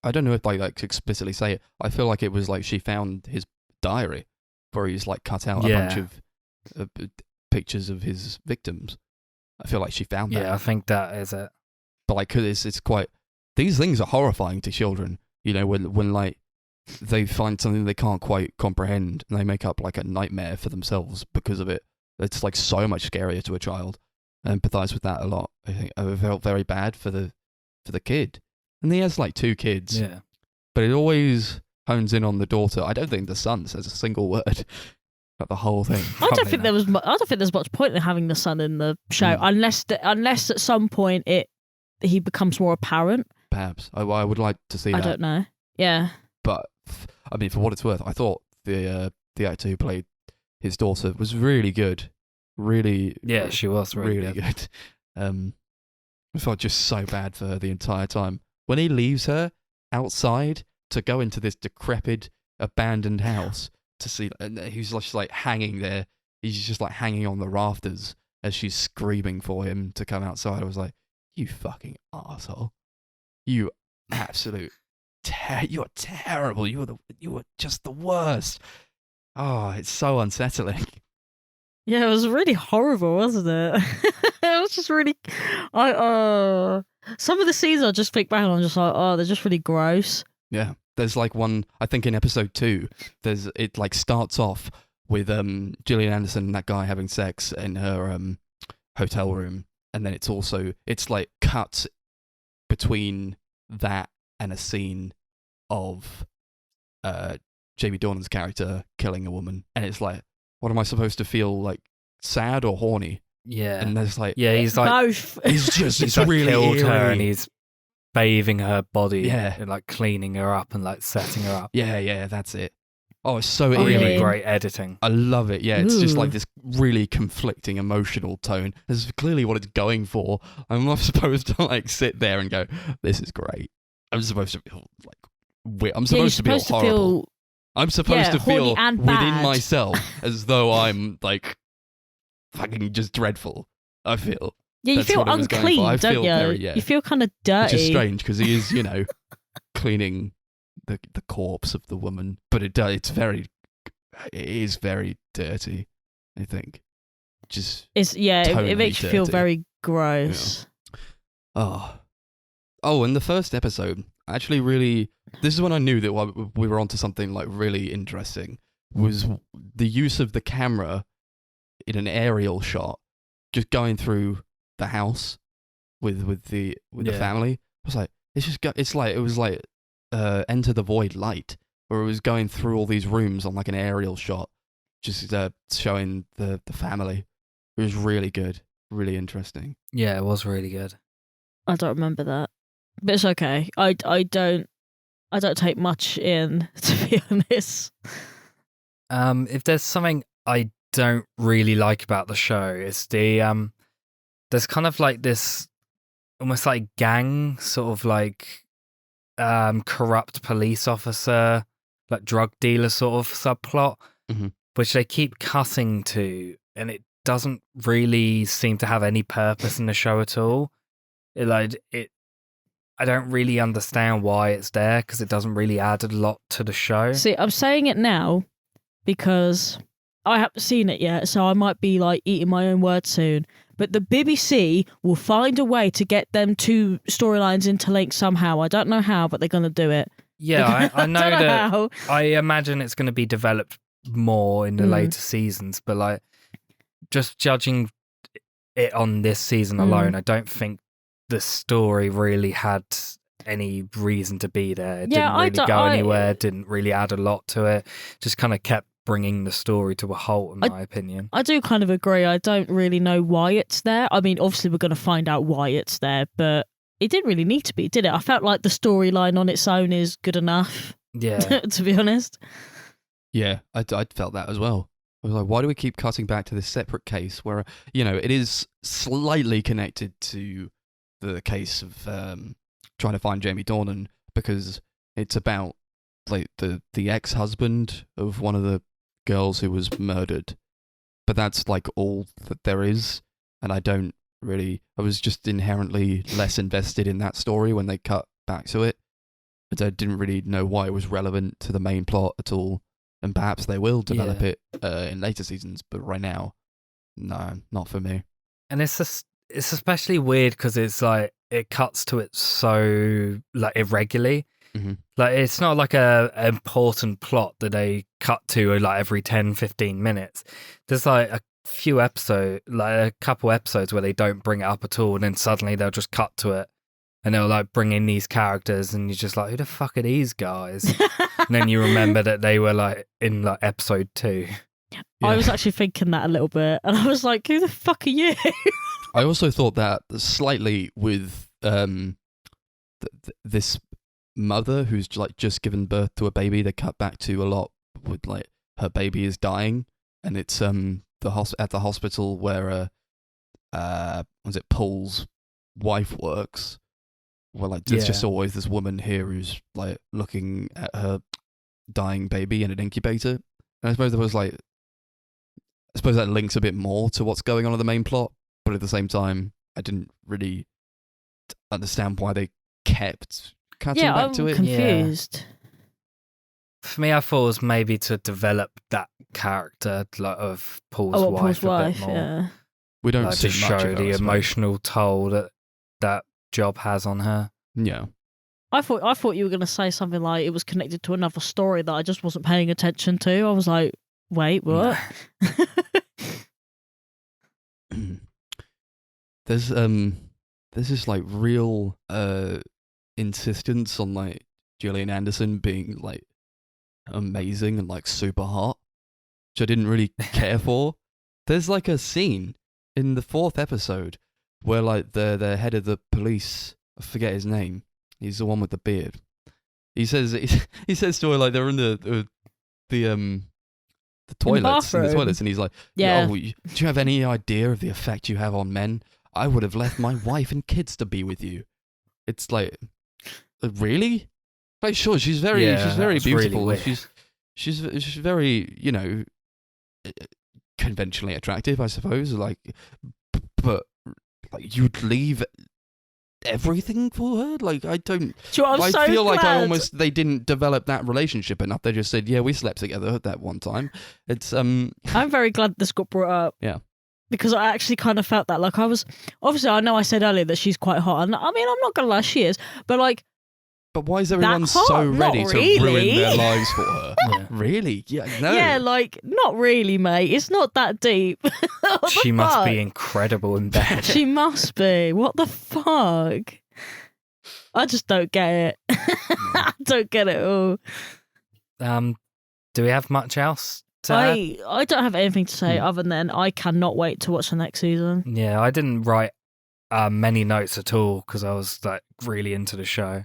I don't know if they like explicitly say it. I feel like it was like she found his diary where he's like cut out a bunch of pictures of his victims. I feel like she found that.
Yeah, I think that is it.
But like, it's quite. These things are horrifying to children. You know, when like they find something they can't quite comprehend and they make up like a nightmare for themselves because of it. It's like so much scarier to a child. I empathise with that a lot. I think I felt very bad for the kid, and he has like 2 kids.
Yeah,
but it always hones in on the daughter. I don't think the son says a single word about the whole thing.
I don't think there's much point in having the son in the show, unless at some point he becomes more apparent.
Perhaps I would like to see that.
I don't know. Yeah,
but I mean, for what it's worth, I thought the actor who played his daughter was really good. Really,
yeah, she was really
good. I felt just so bad for her the entire time. When he leaves her outside to go into this decrepit, abandoned house to see, and he's just like hanging there. He's just like hanging on the rafters as she's screaming for him to come outside. I was like, you fucking asshole. You absolute, you're terrible. You were just the worst. Oh, it's so unsettling.
Yeah, it was really horrible, wasn't it? It was just really, some of the scenes I just think back on, I'm just like, oh, they're just really gross.
Yeah, there's like one, I think in episode 2, it like starts off with Gillian Anderson and that guy having sex in her hotel room, and then it's like cut between that and a scene of Jamie Dornan's character killing a woman, and it's like, what am I supposed to feel, like sad or horny?
Yeah,
and there's like,
yeah, he's like
both.
He's like
really
killed
eerie.
her, and he's bathing her body,
yeah,
and like cleaning her up and like setting her up.
Yeah, that's it. Oh, it's so
really
eerie.
Great editing.
I love it. Yeah, it's just like this really conflicting emotional tone. This is clearly what it's going for. I'm not supposed to like sit there and go, "This is great." I'm supposed to feel like weird. I'm supposed to feel horrible. I'm supposed to feel within myself as though I'm like fucking just dreadful. I feel.
Yeah, you
That's
feel
what I was going for.
unclean,
I
don't
feel
you?
very, yeah.
You feel kind of dirty.
Which is strange because he is, cleaning the corpse of the woman, but it is very dirty. I think, just
it makes you feel
dirty.
very gross.
Oh, and the first episode actually really. This is when I knew that we were onto something like really interesting. Was the use of the camera in an aerial shot, just going through the house with the family. I was like, it was like Enter the Void Light, where it was going through all these rooms on like an aerial shot, just showing the family. It was really good, really interesting.
Yeah, it was really good.
I don't remember that, but it's okay. I don't take much in, to be honest.
If there's something I don't really like about the show, it's the there's kind of like this almost like gang sort of like corrupt police officer, like drug dealer sort of subplot, which they keep cutting to, and it doesn't really seem to have any purpose in the show at all. I don't really understand why it's there because it doesn't really add a lot to the show.
See, I'm saying it now because I haven't seen it yet, so I might be like eating my own words soon. But the BBC will find a way to get them two storylines interlinked somehow. I don't know how, but they're going to do it.
Yeah, I know
don't know
that.
how.
I imagine it's going to be developed more in the later seasons, but like just judging it on this season alone, I don't think the story really had any reason to be there. It didn't really go anywhere, didn't really add a lot to it, just kind of kept bringing the story to a halt, in my opinion. I
do kind of agree. I don't really know why it's there. I mean, obviously we're going to find out why it's there, but it didn't really need to be, did it? I felt like the storyline on its own is good enough.
Yeah.
To be honest.
Yeah, I felt that as well. I was like, why do we keep cutting back to this separate case where, it is slightly connected to the case of trying to find Jamie Dornan, because it's about like the ex-husband of one of the girls who was murdered, but that's like all that there is, and I was just inherently less invested in that story when they cut back to it, but I didn't really know why it was relevant to the main plot at all, and perhaps they will develop it in later seasons, but right now, no, not for me.
And it's especially weird because it's like it cuts to it so like irregularly. Like it's not like a important plot that they cut to like every 10-15 minutes. There's like a couple episodes where they don't bring it up at all, and then suddenly they'll just cut to it and they'll like bring in these characters, and you're just like, who the fuck are these guys? And then you remember that they were like in like episode 2.
Yeah. I was actually thinking that a little bit, and I was like, who the fuck are you?
I also thought that slightly with this mother who's like just given birth to a baby. They cut back to a lot with like her baby is dying, and it's at the hospital where was it Paul's wife works. Well, like there's just always this woman here who's like looking at her dying baby in an incubator, and I suppose that links a bit more to what's going on in the main plot, but at the same time, I didn't really understand why they kept cutting back to it.
I'm confused.
Yeah. For me, I thought it was maybe to develop that character like, of Paul's wife a bit more.
Yeah.
We don't
like,
see
to
much
show
of her,
the emotional toll that job has on her.
Yeah.
I thought you were going to say something like it was connected to another story that I just wasn't paying attention to. I was like, wait, what?
There's this like real insistence on like Gillian Anderson being like amazing and like super hot, which I didn't really care for. There's like a scene in the 4th episode where like the head of the police, I forget his name, he's the one with the beard. He says to her like they're in the toilets, and he's like,
yeah.
Oh, do you have any idea of the effect you have on men? I would have left my wife and kids to be with you. It's like, really? Like, sure, she's very beautiful. Really she's very, conventionally attractive, I suppose. Like, but like you'd leave everything for her. Like I don't.
Do you know what, I'm
I
so
feel like
glad.
they didn't develop that relationship enough. They just said, yeah, we slept together that one time. It's
I'm very glad this got brought up.
Yeah.
Because I actually kind of felt that. Like I was, obviously I know I said earlier that she's quite hot. And I mean, I'm not going to lie, she is. But like,
But why is everyone
hot?
so
Not
ready
really.
to ruin their lives for her?
Yeah.
Really? Yeah, no.
yeah, like, not really, mate. It's not that deep. What the
She must
fuck?
be incredible in bed.
She must be. What the fuck? I just don't get it. I don't get it at all.
Do we have much else to add?
I don't have anything to say other than I cannot wait to watch the next season.
Yeah, I didn't write many notes at all because I was like really into the show.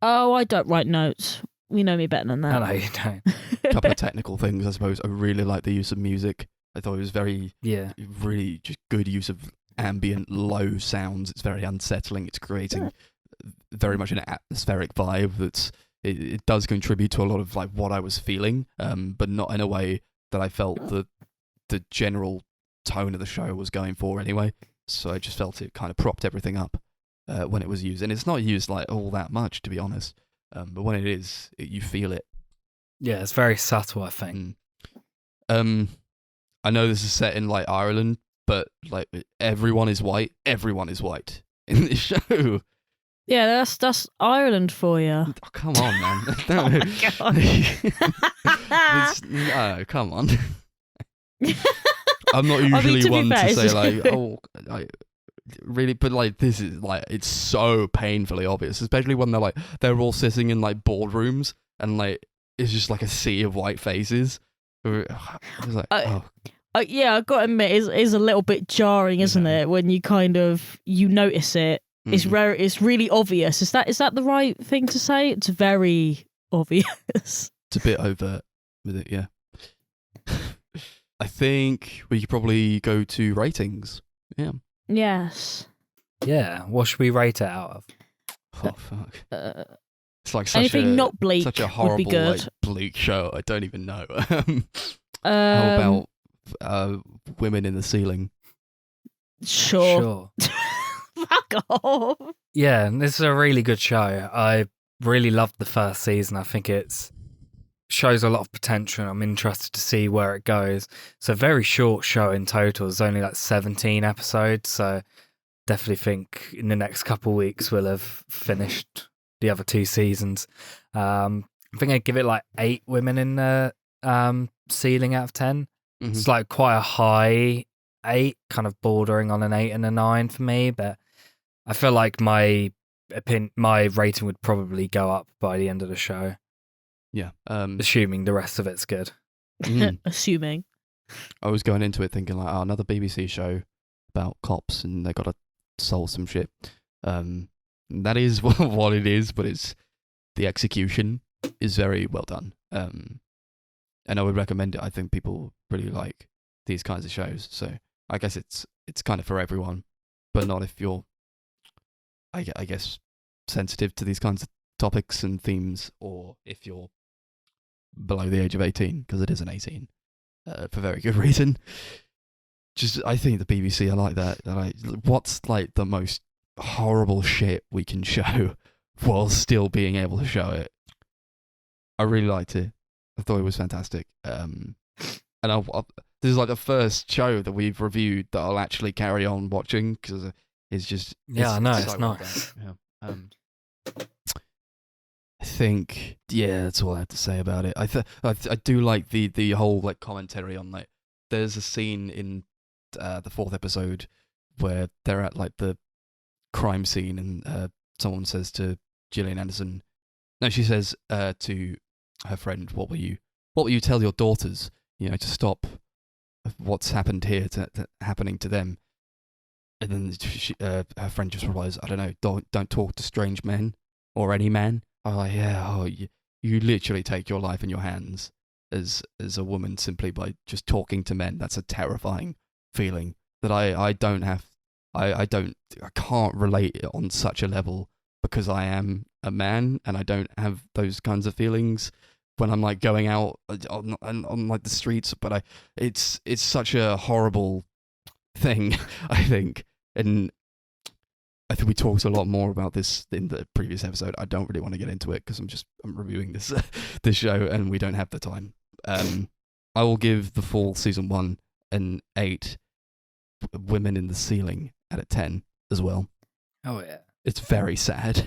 Oh, I don't write notes. You know me better than that.
I know you don't.
A couple of technical things, I suppose. I really like the use of music. I thought it was really just good use of ambient, low sounds. It's very unsettling. It's creating very much an atmospheric vibe that's it does contribute to a lot of like what I was feeling, but not in a way that I felt the general tone of the show was going for anyway. So I just felt it kind of propped everything up when it was used, and it's not used like all that much, to be honest. But when it is, you feel it.
Yeah, it's very subtle, I think.
I know this is set in like Ireland, but like everyone is white. Everyone is white in this show.
Yeah, that's Ireland for you.
Oh, come on, man.
Oh my god.
No, come on. I'm not usually
to be
one
fair,
to say
it's-
like, oh, really, but like this is like it's so painfully obvious, especially when they're all sitting in like boardrooms and like it's just like a sea of white faces. It was like,
Yeah, I got to admit, it's a little bit jarring, isn't it? When you kind of you notice it. It's rare. It's really obvious. Is that the right thing to say? It's very obvious.
It's a bit overt with it, yeah. I think we could probably go to ratings. Yeah.
Yes.
Yeah, what should we rate it out of?
Oh fuck. It's like such
anything not bleak
such a
would be
horrible,
good.
like, bleak show. I don't even know. How about Women in the Ceiling?
Sure. Fuck off.
Yeah, and this is a really good show. I really loved the first season. I think it shows a lot of potential. I'm interested to see where it goes. It's a very short show in total. It's only like 17 episodes, so definitely think in the next couple of weeks we'll have finished the other 2 seasons. I think I'd give it like 8 women in the ceiling out of 10.
Mm-hmm.
It's like quite a high 8, kind of bordering on an 8 and a 9 for me, but I feel like my rating would probably go up by the end of the show.
Yeah.
Assuming the rest of it's good.
Assuming.
I was going into it thinking like, another BBC show about cops and they got to solve some shit. That is what it is, but the execution is very well done. And I would recommend it. I think people really like these kinds of shows. So I guess it's kind of for everyone, but not if you're, I guess, sensitive to these kinds of topics and themes, or if you're below the age of 18, because it is an 18, for very good reason. Just, I think the BBC are like that. Like, what's like the most horrible shit we can show while still being able to show it? I really liked it. I thought it was fantastic. And this is like the first show that we've reviewed that I'll actually carry on watching because it's just
I know, it's
so well
nice.
done. Yeah. I think that's all I have to say about it. I do like the whole like commentary on like there's a scene in the 4th episode where they're at like the crime scene and someone says to Gillian Anderson, no, she says to her friend, what will you tell your daughters, to stop what's happened here to happening to them? And then her friend just replies, I don't know, don't talk to strange men or any man. I'm like, you literally take your life in your hands as a woman simply by just talking to men. That's a terrifying feeling that I can't relate on such a level because I am a man and I don't have those kinds of feelings when I'm like going out on like the streets. But it's such a horrible thing, I think, and I think we talked a lot more about this in the previous episode. I don't really want to get into it because I'm reviewing this this show and we don't have the time. I will give The Fall season 1 an 8 women in the ceiling out of 10 as well.
Oh yeah.
It's very sad.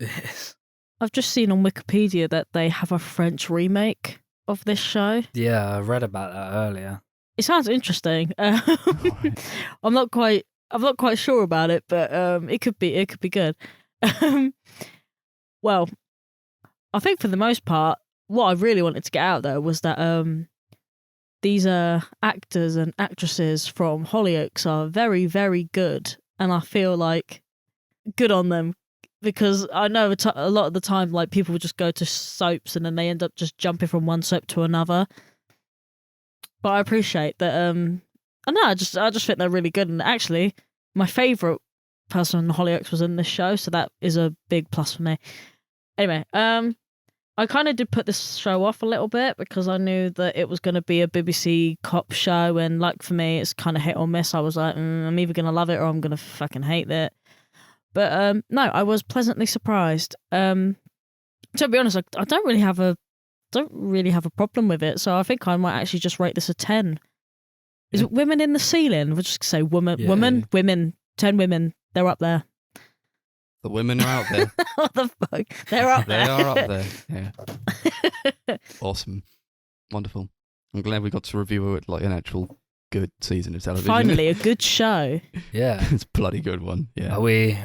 Yes.
I've just seen on Wikipedia that they have a French remake of this show.
Yeah, I read about that earlier.
It sounds interesting. I'm not quite sure about it, but it could be good. Well, I think for the most part, what I really wanted to get out there was that these actors and actresses from Hollyoaks are very, very good, and I feel like good on them, because I know a lot of the time, like, people just go to soaps and then they end up just jumping from one soap to another. But I appreciate that. I know, I just think they're really good, and actually, my favourite person in Hollyoaks was in this show, so that is a big plus for me. Anyway, I kind of did put this show off a little bit because I knew that it was going to be a BBC cop show, and like for me, it's kind of hit or miss. I was like, I'm either going to love it or I'm going to fucking hate it. But no, I was pleasantly surprised. To be honest, I don't really have a problem with it, so I think I might actually just rate this a 10. Is it women in the ceiling? We'll just say women, 10 women. They're up there.
The women are out there.
What the fuck? They're up there.
They are up there. Yeah. Awesome. Wonderful. I'm glad we got to review it like an actual good season of television.
Finally, a good show.
Yeah.
It's a bloody good one. Yeah.
Are we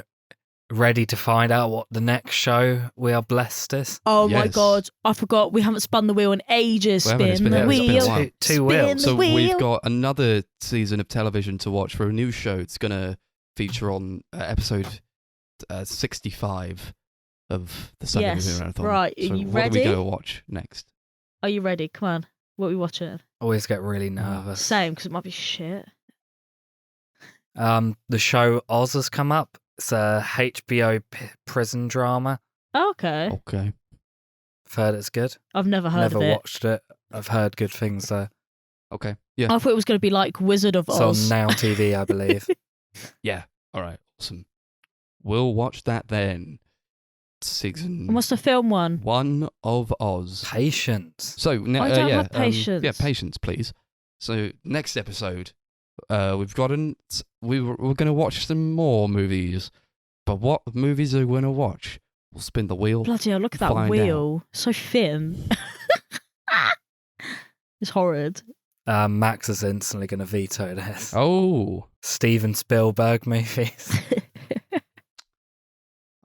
ready to find out what the next show we are blessed is?
Oh my
Yes.
God. I forgot. We haven't spun the wheel in ages.
We haven't. It's
Spin
been-
the
it's been a
wheel.
while.
Two
Spin
wheels.
the
So
wheel.
we've got another season of television to watch for a new show. It's going to feature on episode 65 of the Sunday
Yes,
Movie Marathon.
right. Are
So
you
what are we
ready?
going to watch next?
Are you ready? Come on. What are we watching?
Always get really nervous.
Same, because it might be shit.
The show Oz has come up. It's a HBO prison drama.
Okay.
Okay.
I've heard it's good.
I've never heard
Never
of it.
watched it. I've heard good things though.
Okay. Yeah.
I thought it was going to be like Wizard of
It's on
Oz.
Now TV, I believe.
Yeah. All right. Awesome. We'll watch that then.
And
Season
what's the film one?
1 of Oz.
Patience.
So now,
I don't
yeah,
have patience.
yeah, patience, please. So next episode, we've gotten we're going to watch some more movies, but what movies are we going to watch? We'll spin the wheel.
Bloody hell, look at that
Find
wheel. So thin. It's horrid.
Max is instantly going to veto this.
Oh,
Steven Spielberg movies.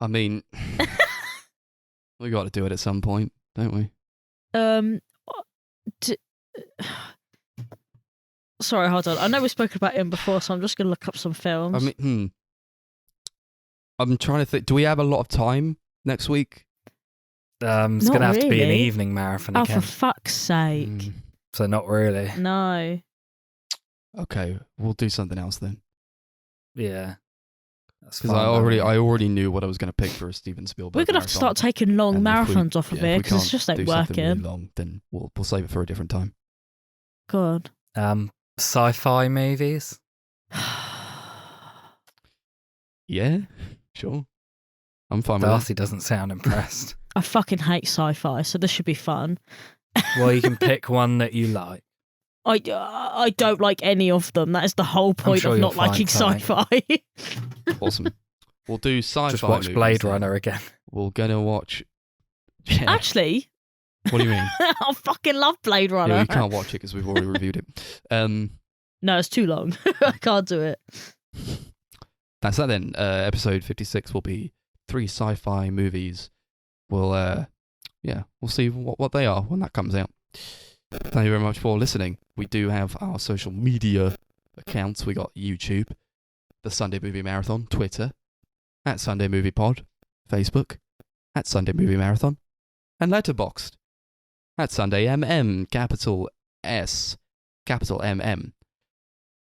I mean, we got to do it at some point, don't we?
Sorry, hold on. I know we've spoken about him before, so I'm just going to look up some films.
I mean, I'm trying to think. Do we have a lot of time next week?
It's
Not
going to have to be an
really.
evening marathon
Oh,
again.
for fuck's sake.
Mm,
So not really.
No.
okay, we'll do something else then.
Yeah. That's
Because
fine
I
by me.
already knew what I was going to pick for a Steven Spielberg.
We're going to have to
marathon.
start taking long
And if
marathons off of
if we
it, because it's
can't
just ain't
do something
working.
really long, then we'll save it for a different time.
God.
Sci-fi movies.
Yeah, sure. I'm fine with
Darcy doesn't sound impressed.
I fucking hate sci-fi, so this should be fun.
Well, you can pick one that you like.
I don't like any of them. That is the whole point
sure
of
you'll
not
find
liking
something.
sci-fi.
that. Awesome. We'll do sci-fi
Just watch
movies
Blade
then.
Runner again.
We're going to watch... Yeah.
Actually,
What do you mean?
I fucking love Blade Runner.
Yeah, we can't watch it because we've already reviewed it.
No, it's too long. I can't do it.
That's that then. Episode 56 will be 3 sci-fi movies. We'll see what they are when that comes out. Thank you very much for listening. We do have our social media accounts. We got YouTube, the Sunday Movie Marathon, Twitter, at Sunday Movie Pod, Facebook, at Sunday Movie Marathon, and Letterboxd, at Sunday MM, capital S, capital MM.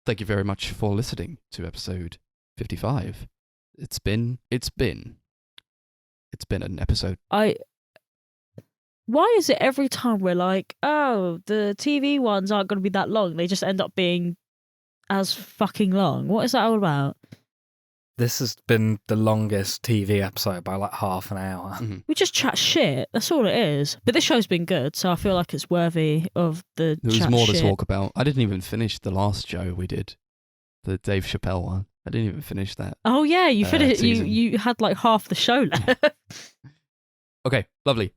Thank you very much for listening to episode 55. It's been an episode.
Why is it every time we're like, oh, the TV ones aren't going to be that long, they just end up being as fucking long? What is that all about?
This has been the longest TV episode by like half an hour.
Mhm.
We just chat shit. That's all it is. But this show's been good, so I feel like it's worthy of the
There was
chat
more
shit.
to talk about. I didn't even finish the last show we did, the Dave Chappelle one. I didn't even finish that.
Oh yeah, you finished.
season.
You had like half the show left.
Okay, lovely.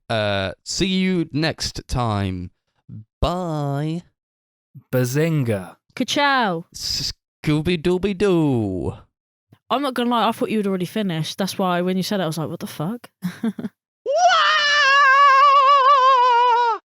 See you next time. Bye.
Bazinga.
Ka-chow.
Scooby-Dooby-Doo.
I'm not gonna lie, I thought you had already finished. That's why when you said it, I was like, what the fuck?